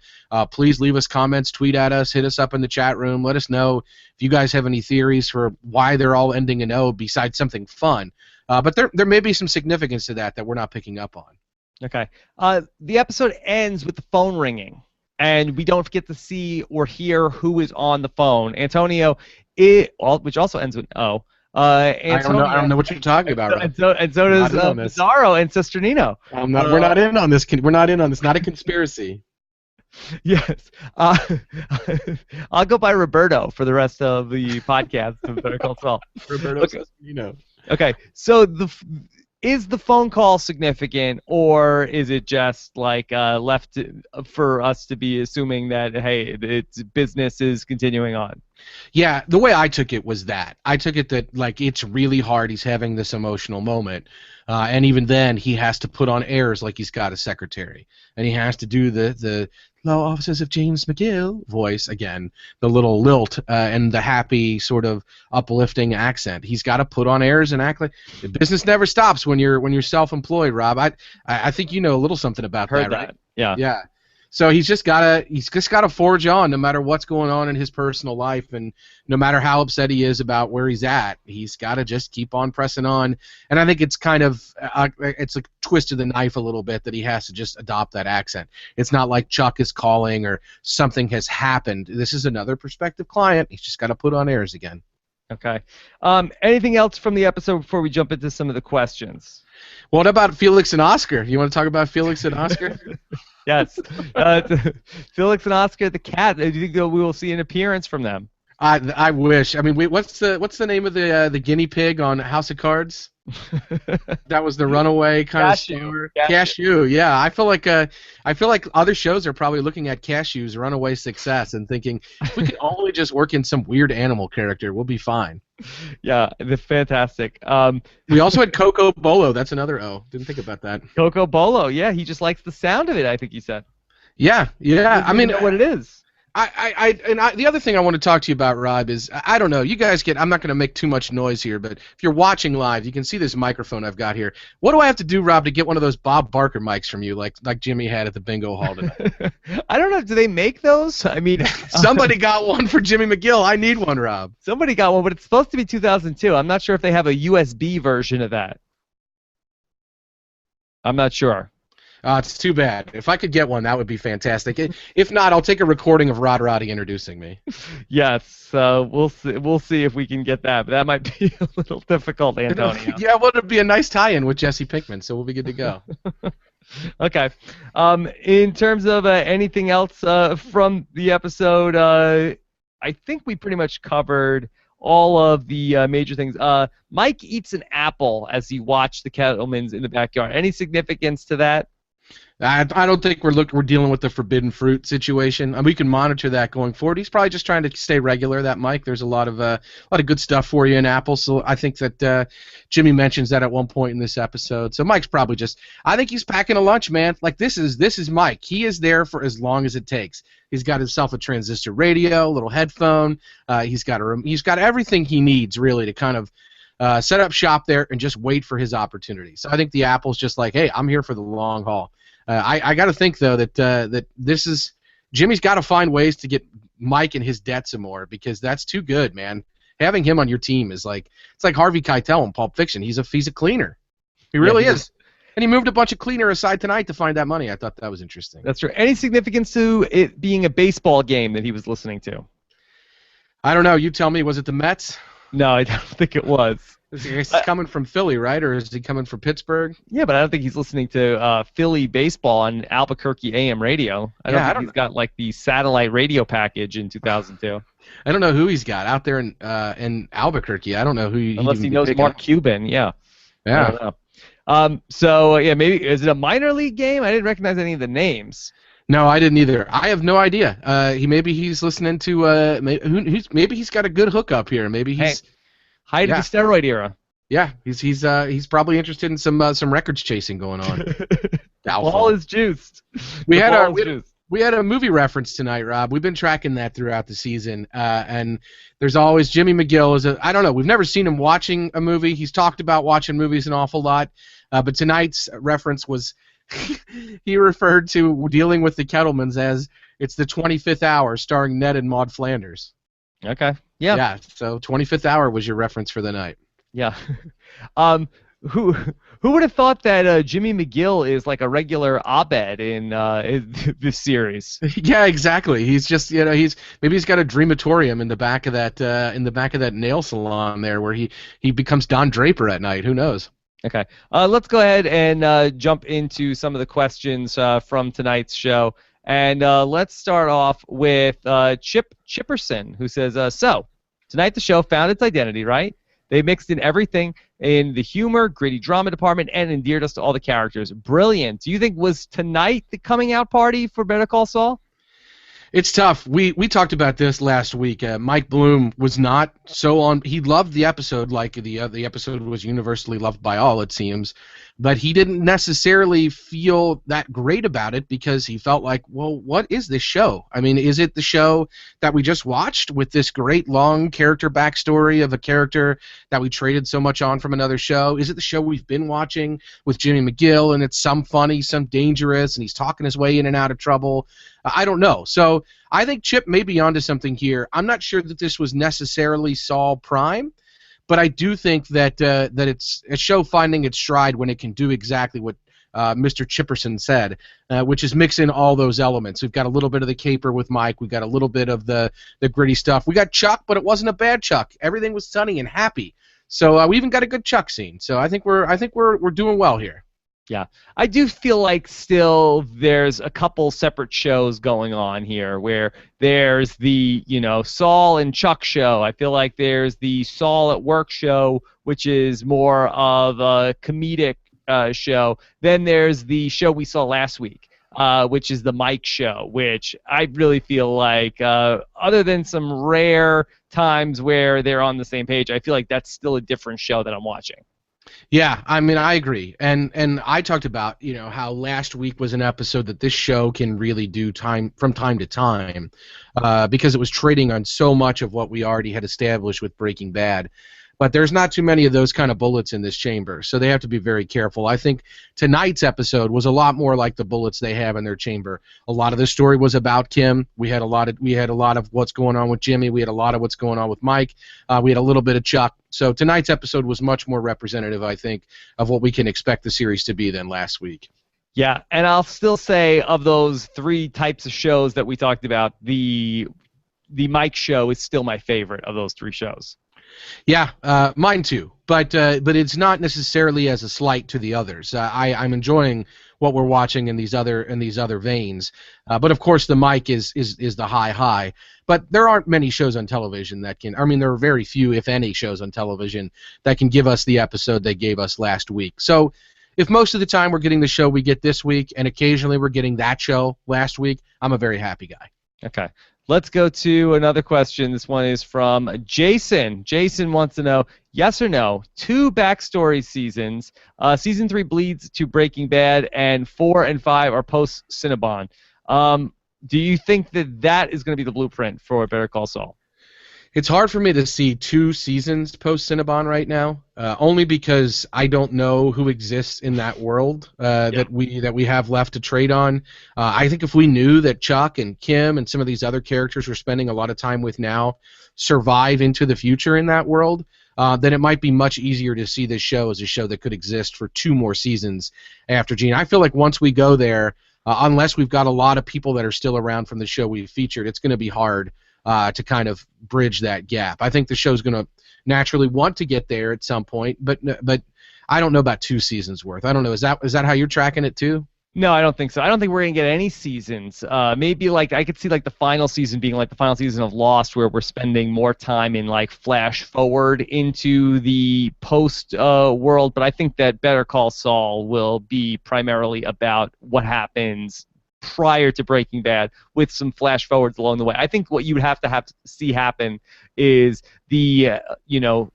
please leave us comments, tweet at us, hit us up in the chat room. Let us know if you guys have any theories for why they're all ending in O besides something fun. But there may be some significance to that we're not picking up on. Okay. The episode ends with the phone ringing, and we don't get to see or hear who is on the phone. Antonio, which also ends with O. Antonio, I don't know what you're talking about. And so does Bizarro and Sister Nino. We're not in on this. We're not in on this. Not a conspiracy. Yes. I'll go by Roberto for the rest of the podcast of Better Call Saul. Roberto, okay. Okay. So is the phone call significant, or is it just like left for us to be assuming that, hey, its business is continuing on? Yeah, the way I took it was that. I took it that, like, it's really hard. He's having this emotional moment. And even then, he has to put on airs like he's got a secretary. And he has to do the law offices of James McGill voice again, the little lilt and the happy sort of uplifting accent. He's got to put on airs and act like the business never stops when you're self-employed, Rob. I think you know a little something about that, right? Yeah. Yeah. So he's just gotta forge on no matter what's going on in his personal life, and no matter how upset he is about where he's at, he's gotta just keep on pressing on. And I think it's kind of it's a twist of the knife a little bit that he has to just adopt that accent. It's not like Chuck is calling or something has happened. This is another prospective client. He's just got to put on airs again. Okay. Anything else from the episode before we jump into some of the questions? What about Felix and Oscar? You want to talk about Felix and Oscar? Yes. Felix and Oscar the cat. Do you think that we will see an appearance from them? I wish. I mean, what's the name of the guinea pig on House of Cards? That was the runaway kind of star. Cashew. Yeah, I feel like other shows are probably looking at Cashew's runaway success and thinking, if we could only just work in some weird animal character, we'll be fine. Yeah, they're fantastic. We also had Coco Bolo. That's another O. Didn't think about that. Coco Bolo. Yeah, he just likes the sound of it, I think he said. Yeah. I mean, know what it is. The other thing I want to talk to you about, Rob, is I don't know. You guys I'm not going to make too much noise here, but if you're watching live, you can see this microphone I've got here. What do I have to do, Rob, to get one of those Bob Barker mics from you, like Jimmy had at the bingo hall tonight? I don't know. Do they make those? I mean, somebody got one for Jimmy McGill. I need one, Rob. Somebody got one, but it's supposed to be 2002. I'm not sure if they have a USB version of that. I'm not sure. It's too bad. If I could get one, that would be fantastic. If not, I'll take a recording of Rod Roddy introducing me. Yes, we'll see if we can get that, but that might be a little difficult, Antonio. Yeah, well, it'd be a nice tie-in with Jesse Pinkman, so we'll be good to go. Okay. In terms of anything else from the episode, I think we pretty much covered all of the major things. Mike eats an apple as he watched the Kettlemans in the backyard. Any significance to that? I don't think we're dealing with the forbidden fruit situation. We can monitor that going forward. He's probably just trying to stay regular. That Mike, there's a lot of good stuff for you in Apple. So I think that Jimmy mentions that at one point in this episode. So Mike's probably I think he's packing a lunch, man. Like this is Mike. He is there for as long as it takes. He's got himself a transistor radio, little headphone. He's got everything he needs really to kind of set up shop there and just wait for his opportunity. So I think the Apple's just like, hey, I'm here for the long haul. I got to think though that this is Jimmy's got to find ways to get Mike and his debt some more, because that's too good, man. Having him on your team is it's like Harvey Keitel in Pulp Fiction. He's a cleaner. He really is. And he moved a bunch of cleaner aside tonight to find that money. I thought that was interesting. That's true. Any significance to it being a baseball game that he was listening to? I don't know. You tell me. Was it the Mets? No, I don't think it was. He's coming from Philly, right? Or is he coming from Pittsburgh? Yeah, but I don't think he's listening to Philly baseball on Albuquerque AM radio. I don't Yeah, think he's got like the satellite radio package in 2002. I don't know who he's got out there in Albuquerque. I don't know who he'd Unless even he be knows picking. Mark Cuban, yeah. I Yeah. don't know. So yeah, maybe is it a minor league game? I didn't recognize any of the names. No, I didn't either. I have no idea. Maybe he's listening to maybe he's got a good hookup here. Maybe he's Height of the steroid era. Yeah, he's probably interested in some records chasing going on. Ball is juiced. We had a movie reference tonight, Rob. We've been tracking that throughout the season, and there's always Jimmy McGill I don't know. We've never seen him watching a movie. He's talked about watching movies an awful lot, but tonight's reference was he referred to dealing with the Kettlemans as it's the 25th hour, starring Ned and Maud Flanders. Okay. Yeah. Yeah. So 25th hour was your reference for the night. Yeah. Who would have thought that Jimmy McGill is like a regular Abed in this series? Yeah, exactly. He's just maybe he's got a dreamatorium in the back of that nail salon there where he becomes Don Draper at night. Who knows? Okay. Let's go ahead and jump into some of the questions from tonight's show. And let's start off with Chip Chipperson, who says, so, tonight the show found its identity, right? They mixed in everything in the humor, gritty drama department, and endeared us to all the characters. Brilliant. Do you think was tonight the coming out party for Better Call Saul? It's tough. We talked about this last week. Mike Bloom was not so on. He loved the episode, like the episode was universally loved by all, it seems, but he didn't necessarily feel that great about it because he felt like, well, what is this show? I mean, is it the show that we just watched with this great long character backstory of a character that we traded so much on from another show? Is it the show we've been watching with Jimmy McGill, and it's some funny, some dangerous, and he's talking his way in and out of trouble? I don't know. So I think Chip may be onto something here. I'm not sure that this was necessarily Saul Prime, but I do think that it's a show finding its stride when it can do exactly what Mr. Chipperson said, which is mix in all those elements. We've got a little bit of the caper with Mike. We've got a little bit of the gritty stuff. We got Chuck, but it wasn't a bad Chuck. Everything was sunny and happy. So we even got a good Chuck scene. So I think we're doing well here. Yeah, I do feel like still there's a couple separate shows going on here where there's the, Saul and Chuck show. I feel like there's the Saul at Work show, which is more of a comedic show. Then there's the show we saw last week, which is the Mike show, which I really feel like, other than some rare times where they're on the same page, I feel like that's still a different show that I'm watching. Yeah, I mean, I agree, and I talked about how last week was an episode that this show can really do from time to time, because it was trading on so much of what we already had established with Breaking Bad. But there's not too many of those kind of bullets in this chamber, so they have to be very careful. I think tonight's episode was a lot more like the bullets they have in their chamber. A lot of the story was about Kim. We had a lot of what's going on with Jimmy. We had a lot of what's going on with Mike. We had a little bit of Chuck. So tonight's episode was much more representative, I think, of what we can expect the series to be than last week. Yeah, and I'll still say of those three types of shows that we talked about, the Mike show is still my favorite of those three shows. Yeah, mine too. But it's not necessarily as a slight to the others. I'm enjoying what we're watching in these other veins. But of course, the Mike is the high. But there aren't many shows on television that can. I mean, there are very few, if any, shows on television that can give us the episode they gave us last week. So, if most of the time we're getting the show we get this week, and occasionally we're getting that show last week, I'm a very happy guy. Okay. Let's go to another question. This one is from Jason. Jason wants to know, yes or no, 2 backstory seasons. Season 3 bleeds to Breaking Bad, and 4 and 5 are post-Cinnabon. Do you think that is going to be the blueprint for Better Call Saul? It's hard for me to see 2 seasons post-Cinnabon right now, only because I don't know who exists in that world that we have left to trade on. I think if we knew that Chuck and Kim and some of these other characters we're spending a lot of time with now survive into the future in that world, then it might be much easier to see this show as a show that could exist for 2 more seasons after Gene. I feel like once we go there, unless we've got a lot of people that are still around from the show we've featured, it's going to be hard to kind of bridge that gap. I think the show's going to naturally want to get there at some point, but I don't know about 2 seasons worth. I don't know. Is that how you're tracking it too? No, I don't think so. I don't think we're gonna get any seasons. Maybe like I could see like the final season being like the final season of Lost, where we're spending more time in like flash forward into the post world. But I think that Better Call Saul will be primarily about what happens prior to Breaking Bad, with some flash forwards along the way. I think what you would have to see happen is the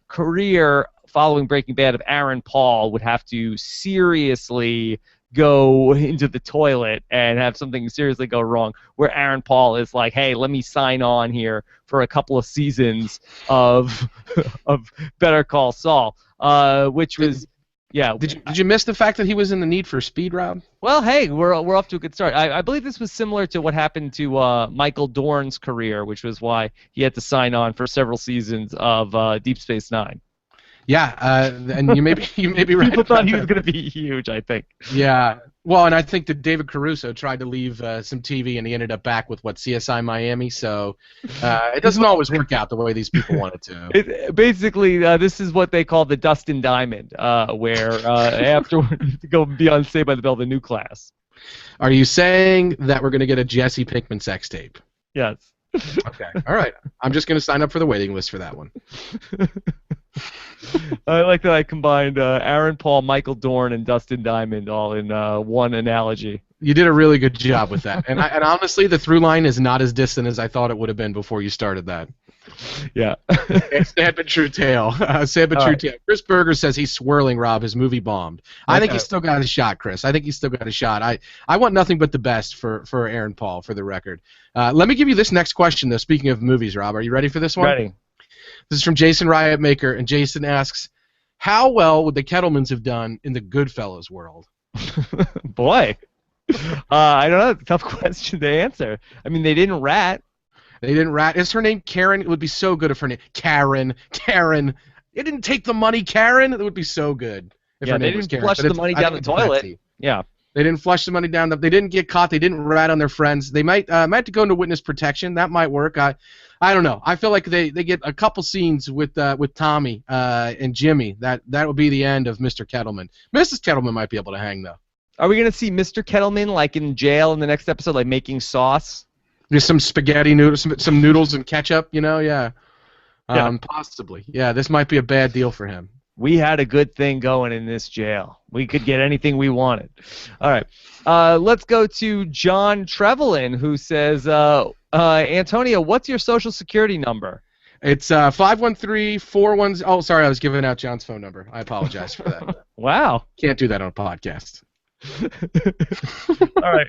career following Breaking Bad of Aaron Paul would have to seriously go into the toilet and have something seriously go wrong, where Aaron Paul is like, hey, let me sign on here for a couple of seasons of of Better Call Saul, which was Did you miss the fact that he was in the Need for Speed, Rob? Well, hey, we're off to a good start. I believe this was similar to what happened to Michael Dorn's career, which was why he had to sign on for several seasons of Deep Space Nine. Yeah, and you may be right. People thought he was going to be huge, I think. Yeah, well, and I think that David Caruso tried to leave some TV, and he ended up back with CSI Miami. So it doesn't always work out the way these people want it to. Basically, this is what they call the Dustin Diamond, where afterward to go be on Saved by the Bell, the new class. Are you saying that we're going to get a Jesse Pinkman sex tape? Yes. Okay. All right. I'm just going to sign up for the waiting list for that one. I like that I combined Aaron Paul, Michael Dorn, and Dustin Diamond all in one analogy. You did a really good job with that. And honestly, the through line is not as distant as I thought it would have been before you started that. Yeah. It's sad but true tale. Sad but true tale. Chris Berger says he's swirling, Rob. His movie bombed. I think he's still got a shot, Chris. I think he's still got a shot. I want nothing but the best for Aaron Paul, for the record. Let me give you this next question, though. Speaking of movies, Rob, are you ready for this one? Ready. This is from Jason Riotmaker, and Jason asks, how well would the Kettlemans have done in the Goodfellas world? Boy. I don't know. It's a tough question to answer. I mean, they didn't rat. They didn't rat. Is her name Karen? It would be so good if her name Karen. They didn't take the money, Karen. It would be so good if her name was Karen. They didn't flush the money down the toilet. Betsy. Yeah. They didn't flush the money down. They didn't get caught. They didn't rat on their friends. They might have to go into witness protection. That might work. I don't know. I feel like they get a couple scenes with Tommy and Jimmy. That would be the end of Mr. Kettleman. Mrs. Kettleman might be able to hang, though. Are we going to see Mr. Kettleman like in jail in the next episode, like making sauce? Just some spaghetti noodles, some noodles and ketchup, yeah. Possibly. Yeah, this might be a bad deal for him. We had a good thing going in this jail. We could get anything we wanted. All right. Let's go to John Trevelyan, who says, Antonio, what's your Social Security number? It's 513-410. Oh, sorry, I was giving out John's phone number. I apologize for that. Wow. Can't do that on a podcast. All right.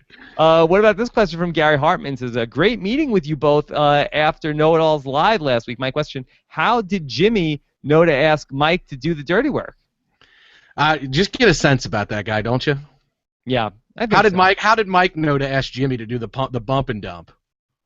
What about this question from Gary Hartman? Says, a great meeting with you both after Know It All's live last week. My question, how did Jimmy know to ask Mike to do the dirty work? Just get a sense about that guy, don't you? Yeah. I think How did Mike know to ask Jimmy to do the bump and dump?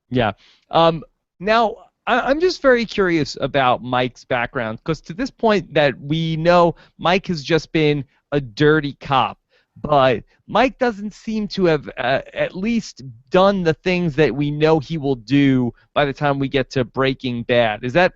Yeah. Now, I'm just very curious about Mike's background, because to this point that we know, Mike has just been a dirty cop. But Mike doesn't seem to have at least done the things that we know he will do by the time we get to Breaking Bad. Is that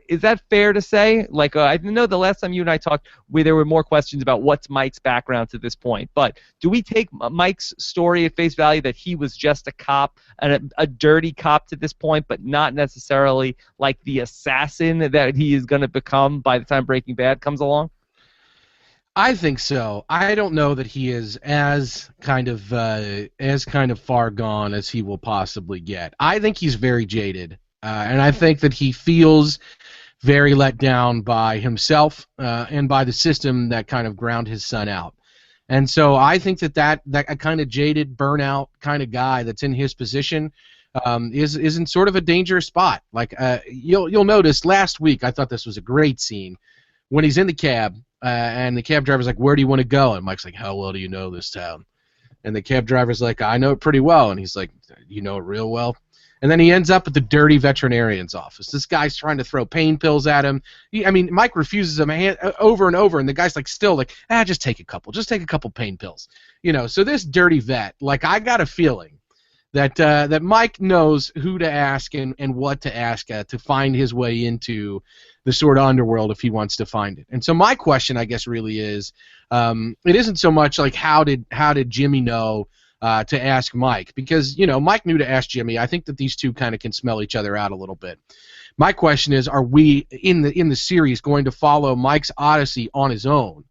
fair to say? Like, I know the last time you and I talked, there were more questions about what's Mike's background to this point. But do we take Mike's story at face value that he was just a cop, and a dirty cop to this point, but not necessarily like the assassin that he is going to become by the time Breaking Bad comes along? I think so. I don't know that he is as kind of far gone as he will possibly get. I think he's very jaded, and I think that he feels very let down by himself and by the system that kind of ground his son out. And so I think that a kind of jaded, burnout kind of guy that's in his position is in sort of a dangerous spot. Like you'll notice last week, I thought this was a great scene when he's in the cab. And the cab driver's like, where do you want to go? And Mike's like, how well do you know this town? And the cab driver's like, I know it pretty well. And he's like, you know it real well? And then he ends up at the dirty veterinarian's office. This guy's trying to throw pain pills at him. Mike refuses him over and over, and the guy's like, still like, just take a couple pain pills. So this dirty vet, like, I got a feeling that Mike knows who to ask and what to ask to find his way into the sort of underworld if he wants to find it. And so my question, I guess, really is, it isn't so much like how did Jimmy know to ask Mike, because Mike knew to ask Jimmy. I think that these two kind of can smell each other out a little bit. My question is, are we in the series going to follow Mike's odyssey on his own?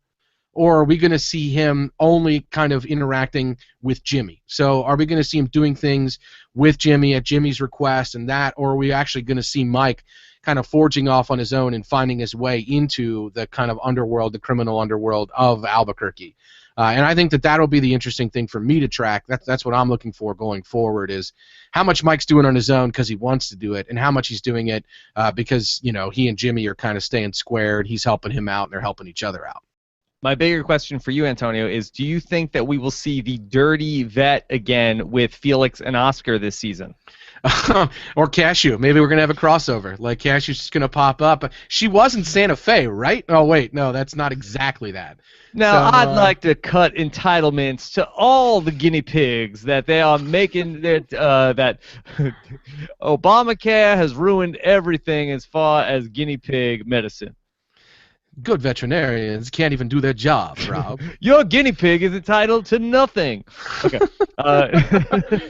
Or are we going to see him only kind of interacting with Jimmy? So are we going to see him doing things with Jimmy at Jimmy's request and that, or are we actually going to see Mike kind of forging off on his own and finding his way into the kind of underworld, the criminal underworld of Albuquerque? And I think that that'll be the interesting thing for me to track. That's what I'm looking for going forward, is how much Mike's doing on his own because he wants to do it, and how much he's doing it because he and Jimmy are kind of staying squared. He's helping him out, and they're helping each other out. My bigger question for you, Antonio, is do you think that we will see the dirty vet again with Felix and Oscar this season? Or Cashew. Maybe we're going to have a crossover. Like, Cashew's just going to pop up. She was in Santa Fe, right? Oh, wait. No, that's not exactly that. Now, I'd like to cut entitlements to all the guinea pigs that they are making, that Obamacare has ruined everything as far as guinea pig medicine. Good veterinarians can't even do their job, Rob. Your guinea pig is entitled to nothing. Okay.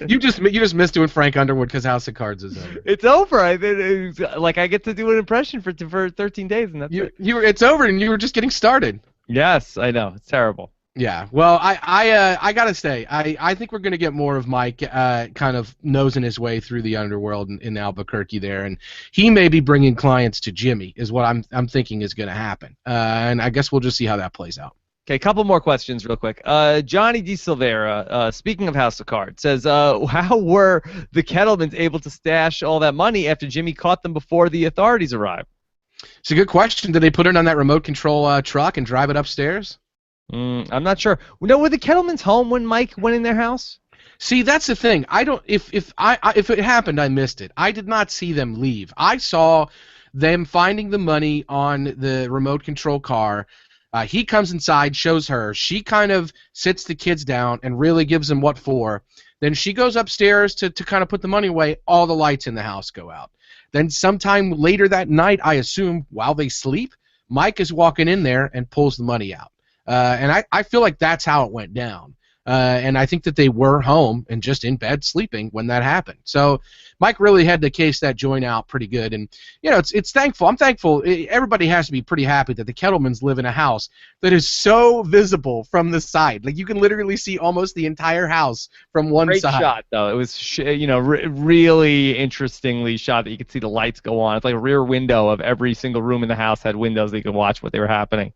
You just missed doing Frank Underwood because House of Cards is over. It's over. I get to do an impression for 13 days, and that's it. It's over, and you were just getting started. Yes, I know. It's terrible. Yeah, well, I gotta say, I think we're gonna get more of Mike kind of nosing his way through the underworld in Albuquerque there, and he may be bringing clients to Jimmy, is what I'm thinking is gonna happen, and I guess we'll just see how that plays out. Okay, a couple more questions real quick. Johnny D. Silvera, speaking of House of Cards, says, how were the Kettlemans able to stash all that money after Jimmy caught them before the authorities arrived? It's a good question. Did they put it on that remote control truck and drive it upstairs? I'm not sure. No, were the Kettlemans home when Mike went in their house? See, that's the thing. I don't. If it happened, I missed it. I did not see them leave. I saw them finding the money on the remote control car. He comes inside, shows her. She kind of sits the kids down and really gives them what for. Then she goes upstairs to kind of put the money away. All the lights in the house go out. Then sometime later that night, I assume while they sleep, Mike is walking in there and pulls the money out. And I feel like that's how it went down. And I think that they were home and just in bed sleeping when that happened. So Mike really had to case that joint out pretty good. And, it's thankful. I'm thankful. Everybody has to be pretty happy that the Kettlemans live in a house that is so visible from the side. Like, you can literally see almost the entire house from one side. Great shot, though. It was, really interestingly shot that you could see the lights go on. It's like a rear window of every single room in the house had windows that you could watch what they were happening.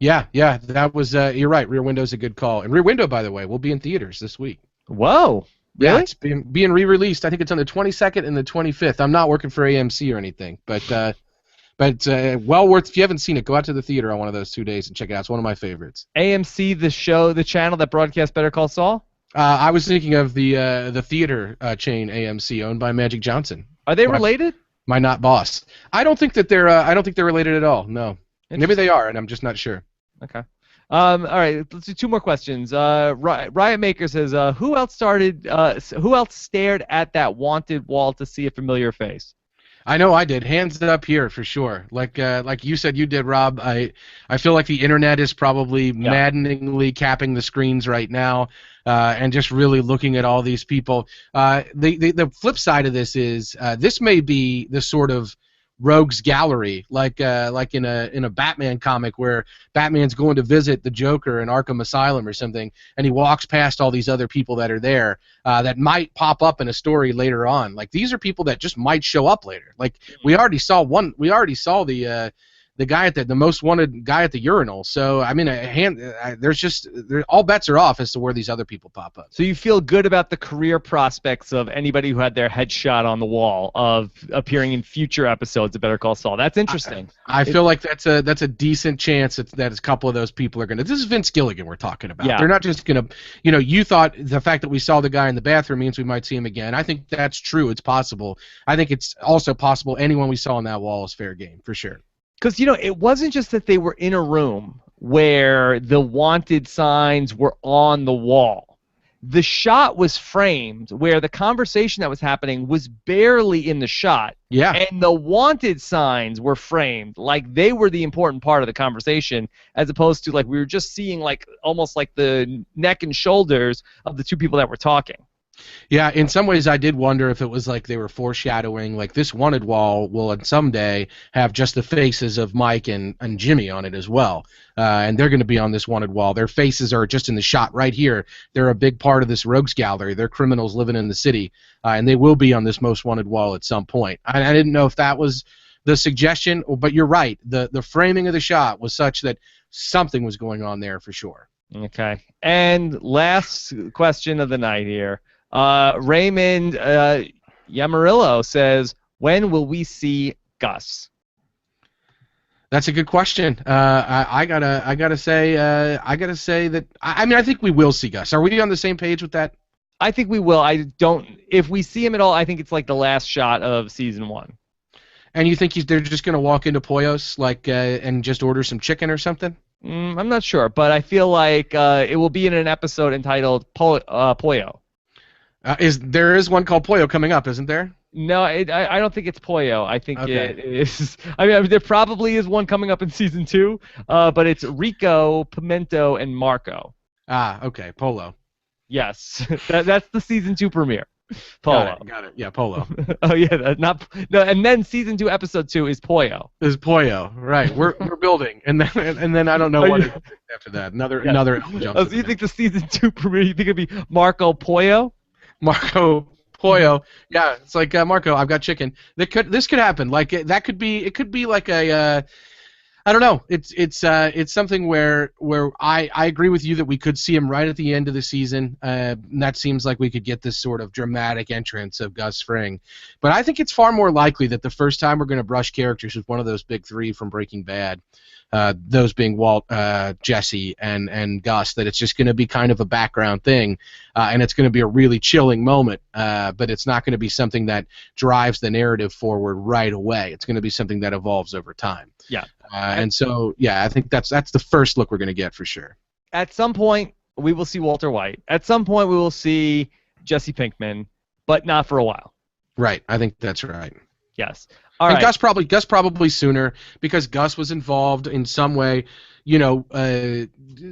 Yeah, that was, you're right, Rear Window's a good call. And Rear Window, by the way, will be in theaters this week. Whoa, really? Yeah, it's being re-released. I think it's on the 22nd and the 25th. I'm not working for AMC or anything, but well worth, if you haven't seen it, go out to the theater on one of those 2 days and check it out. It's one of my favorites. AMC, the channel that broadcasts Better Call Saul? I was thinking of the theater chain AMC, owned by Magic Johnson. Are they related? My not boss. I don't think they're related at all, no. Maybe they are, and I'm just not sure. Okay. All right. Let's do two more questions. Riot Maker says, who else stared at that wanted wall to see a familiar face? I know I did. Hands up here for sure. Like you said you did, Rob. I feel like the internet is probably maddeningly capping the screens right now, and just really looking at all these people. The flip side of this is this may be the sort of rogues gallery, like in a Batman comic where Batman's going to visit the Joker in Arkham Asylum or something, and he walks past all these other people that are there that might pop up in a story later on. Like, these are people that just might show up later. Like, we already saw the guy the most wanted guy at the urinal. So I mean, all bets are off as to where these other people pop up. So you feel good about the career prospects of anybody who had their headshot on the wall of appearing in future episodes of Better Call Saul. That's interesting. I feel like that's a decent chance that a couple of those people are gonna. This is Vince Gilligan we're talking about. Yeah. They're not just gonna. You thought the fact that we saw the guy in the bathroom means we might see him again. I think that's true. It's possible. I think it's also possible anyone we saw on that wall is fair game for sure. Because, it wasn't just that they were in a room where the wanted signs were on the wall. the shot was framed where the conversation that was happening was barely in the shot. Yeah. And the wanted signs were framed like they were the important part of the conversation, as opposed to like we were just seeing like almost like the neck and shoulders of the two people that were talking. Yeah, in some ways I did wonder if it was like they were foreshadowing, like this wanted wall will someday have just the faces of Mike and Jimmy on it as well. And they're going to be on this wanted wall. Their faces are just in the shot right here. They're a big part of this rogues gallery. They're criminals living in the city, and they will be on this most wanted wall at some point. I didn't know if that was the suggestion, but you're right. The framing of the shot was such that something was going on there for sure. Okay. And last question of the night here. Raymond Yamarillo says, when will we see Gus? That's a good question. I gotta say that I think we will see Gus. Are we on the same page with that? I think we will. If we see him at all, I think it's like the last shot of season 1. And you think they're just gonna walk into Pollo's and just order some chicken or something? I'm not sure, but I feel like it will be in an episode entitled Pollo. There is one called Pollo coming up, isn't there? No, I don't think it's Pollo. I think Okay. it is. I mean, there probably is one coming up in season 2, but it's Rico, Pimento, and Marco. Ah, okay, Polo. Yes, that's the season 2 premiere. Pollo. Got it. Yeah, Polo. Oh yeah, and then season 2, episode 2 is Pollo. Is Pollo, right? We're building, and then I don't know what it is after that. Another jump. Oh, so you think the season 2 premiere? You think it'd be Marco Pollo? Marco Pollo, yeah, it's like Marco. I've got chicken. This could happen. Like that could be. It could be like a. I don't know. It's something where I agree with you that we could see him right at the end of the season. And that seems like we could get this sort of dramatic entrance of Gus Fring. But I think it's far more likely that the first time we're going to brush characters with one of those big 3 from Breaking Bad. Those being Walt, Jesse, and Gus, that it's just going to be kind of a background thing, and it's going to be a really chilling moment, but it's not going to be something that drives the narrative forward right away. It's going to be something that evolves over time. Yeah. And so, yeah, I think that's the first look we're going to get for sure. At some point, we will see Walter White. At some point, we will see Jesse Pinkman, but not for a while. Right. I think that's right. Yes. All right. Gus probably sooner, because Gus was involved in some way. You know,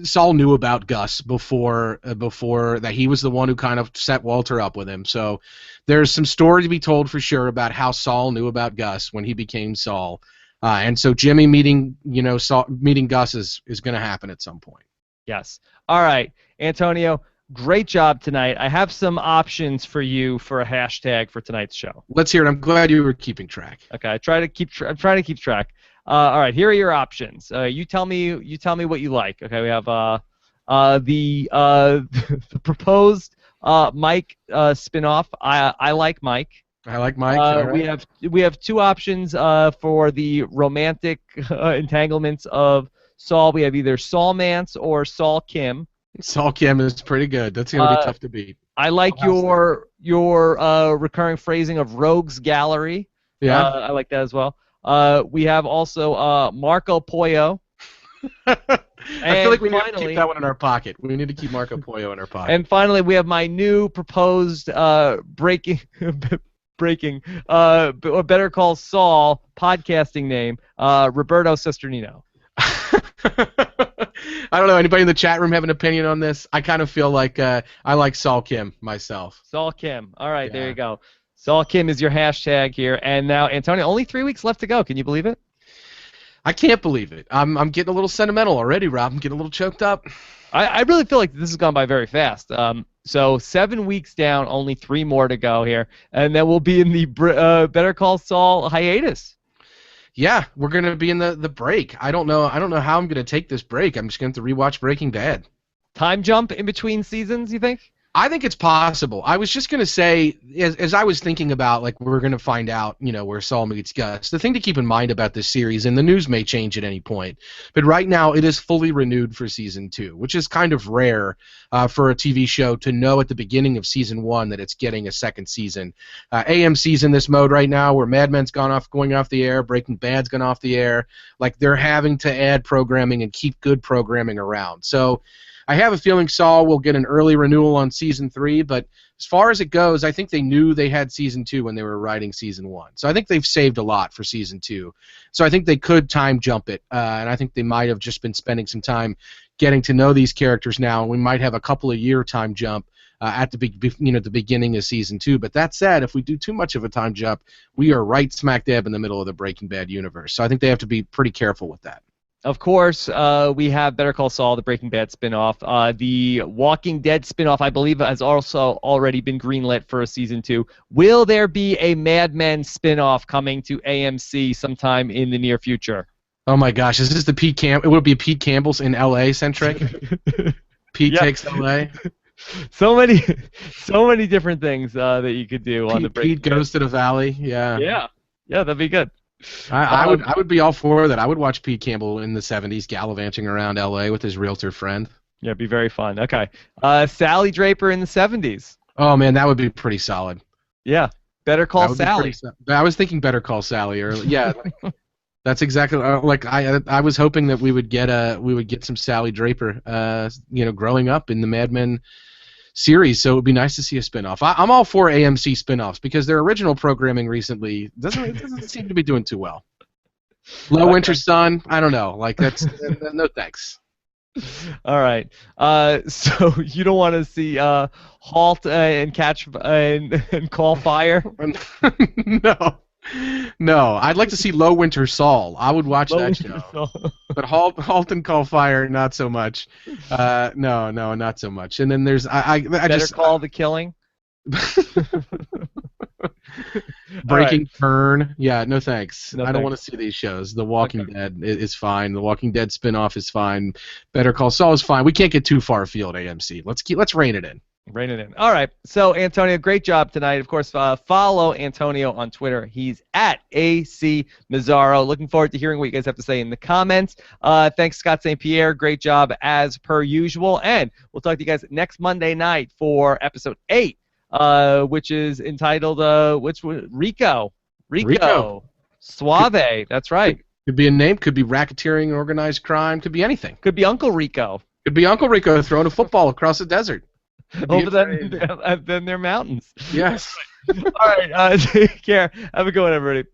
Saul knew about Gus before that. He was the one who kind of set Walter up with him. So there's some story to be told for sure about how Saul knew about Gus when he became Saul. And so Jimmy meeting Gus is going to happen at some point. Yes. All right, Antonio. Great job tonight. I have some options for you for a hashtag for tonight's show. Let's hear it. I'm glad you were keeping track. Okay, I'm trying to keep track. All right, here are your options. You tell me what you like. Okay, we have the proposed Mike spinoff. I like Mike. I like Mike. Right. We have 2 options for the romantic entanglements of Saul. We have either Saul Mance or Saul Kim. Saul Kim is pretty good. That's going to be tough to beat. I like your recurring phrasing of Rogues Gallery. Yeah. I like that as well. We have also Marco Pollo. I feel like we need to keep that one in our pocket. We need to keep Marco Pollo in our pocket. And finally, we have my new proposed breaking Better Call Saul podcasting name, Roberto Sesternino. I don't know. Anybody in the chat room have an opinion on this? I kind of feel like I like Saul Kim myself. Saul Kim. All right, Yeah. There you go. Saul Kim is your hashtag here. And now, Antonio, only 3 weeks left to go. Can you believe it? I can't believe it. I'm getting a little sentimental already, Rob. I'm getting a little choked up. I really feel like this has gone by very fast. So 7 weeks down, only 3 more to go here, and then we'll be in the Better Call Saul hiatus. Yeah, we're gonna be in the break. I don't know how I'm gonna take this break. I'm just gonna have to rewatch Breaking Bad. Time jump in between seasons, you think? I think it's possible. I was just going to say, as I was thinking about, like, we're going to find out, where Saul meets Gus, the thing to keep in mind about this series, and the news may change at any point, but right now it is fully renewed for Season 2, which is kind of rare for a TV show to know at the beginning of Season 1 that it's getting a second season. AMC's in this mode right now where Mad Men's going off the air, Breaking Bad's gone off the air. Like, they're having to add programming and keep good programming around. So I have a feeling Saul will get an early renewal on season 3, but as far as it goes, I think they knew they had season 2 when they were writing season 1. So I think they've saved a lot for season 2. So I think they could time jump it, and I think they might have just been spending some time getting to know these characters now, and we might have a couple of year time jump at the the beginning of season 2. But that said, if we do too much of a time jump, we are right smack dab in the middle of the Breaking Bad universe. So I think they have to be pretty careful with that. Of course, we have Better Call Saul, the Breaking Bad spinoff. The Walking Dead spinoff, I believe, has also already been greenlit for a season 2. Will there be a Mad Men spinoff coming to AMC sometime in the near future? Oh my gosh, is this the Pete Campbell? It would be Pete Campbell's in L.A. centric. Pete takes L.A. So many different things that you could do on the Breaking Pete goes to the Valley. Yeah, that'd be good. I would be all for that. I would watch Pete Campbell in the 70s gallivanting around L.A. with his realtor friend. Yeah, it'd be very fun. Okay. Sally Draper in the 70s. Oh, man, that would be pretty solid. Yeah. Better Call Sally. I was thinking Better Call Sally earlier. Yeah, that's exactly like I was hoping that we would get some Sally Draper, growing up in the Mad Men series, so it would be nice to see a spinoff. I'm all for AMC spinoffs because their original programming recently doesn't seem to be doing too well. Winter Sun, I don't know. Like that's no thanks. All right. So you don't want to see Halt and Catch and Call Fire? No, I'd like to see Low Winter Saul. I would watch that show. But Halt and Call Fire, not so much. No, not so much. And then there's Better Call the Killing. Breaking Turn. Yeah, no thanks. No I don't want to see these shows. The Walking Dead is fine. The Walking Dead spinoff is fine. Better Call Saul is fine. We can't get too far afield, AMC. Let's rein it in. Rein it in. All right. So, Antonio, great job tonight. Of course, follow Antonio on Twitter. He's at AC Mazzaro. Looking forward to hearing what you guys have to say in the comments. Thanks, Scott St. Pierre. Great job as per usual. And we'll talk to you guys next Monday night for episode 8, which is entitled Rico. Suave. That's right. Could be a name. Could be racketeering, organized crime. Could be anything. Could be Uncle Rico. Could be Uncle Rico throwing a football across the desert. Over than their mountains. Yes. All right. Take care. Have a good one, everybody.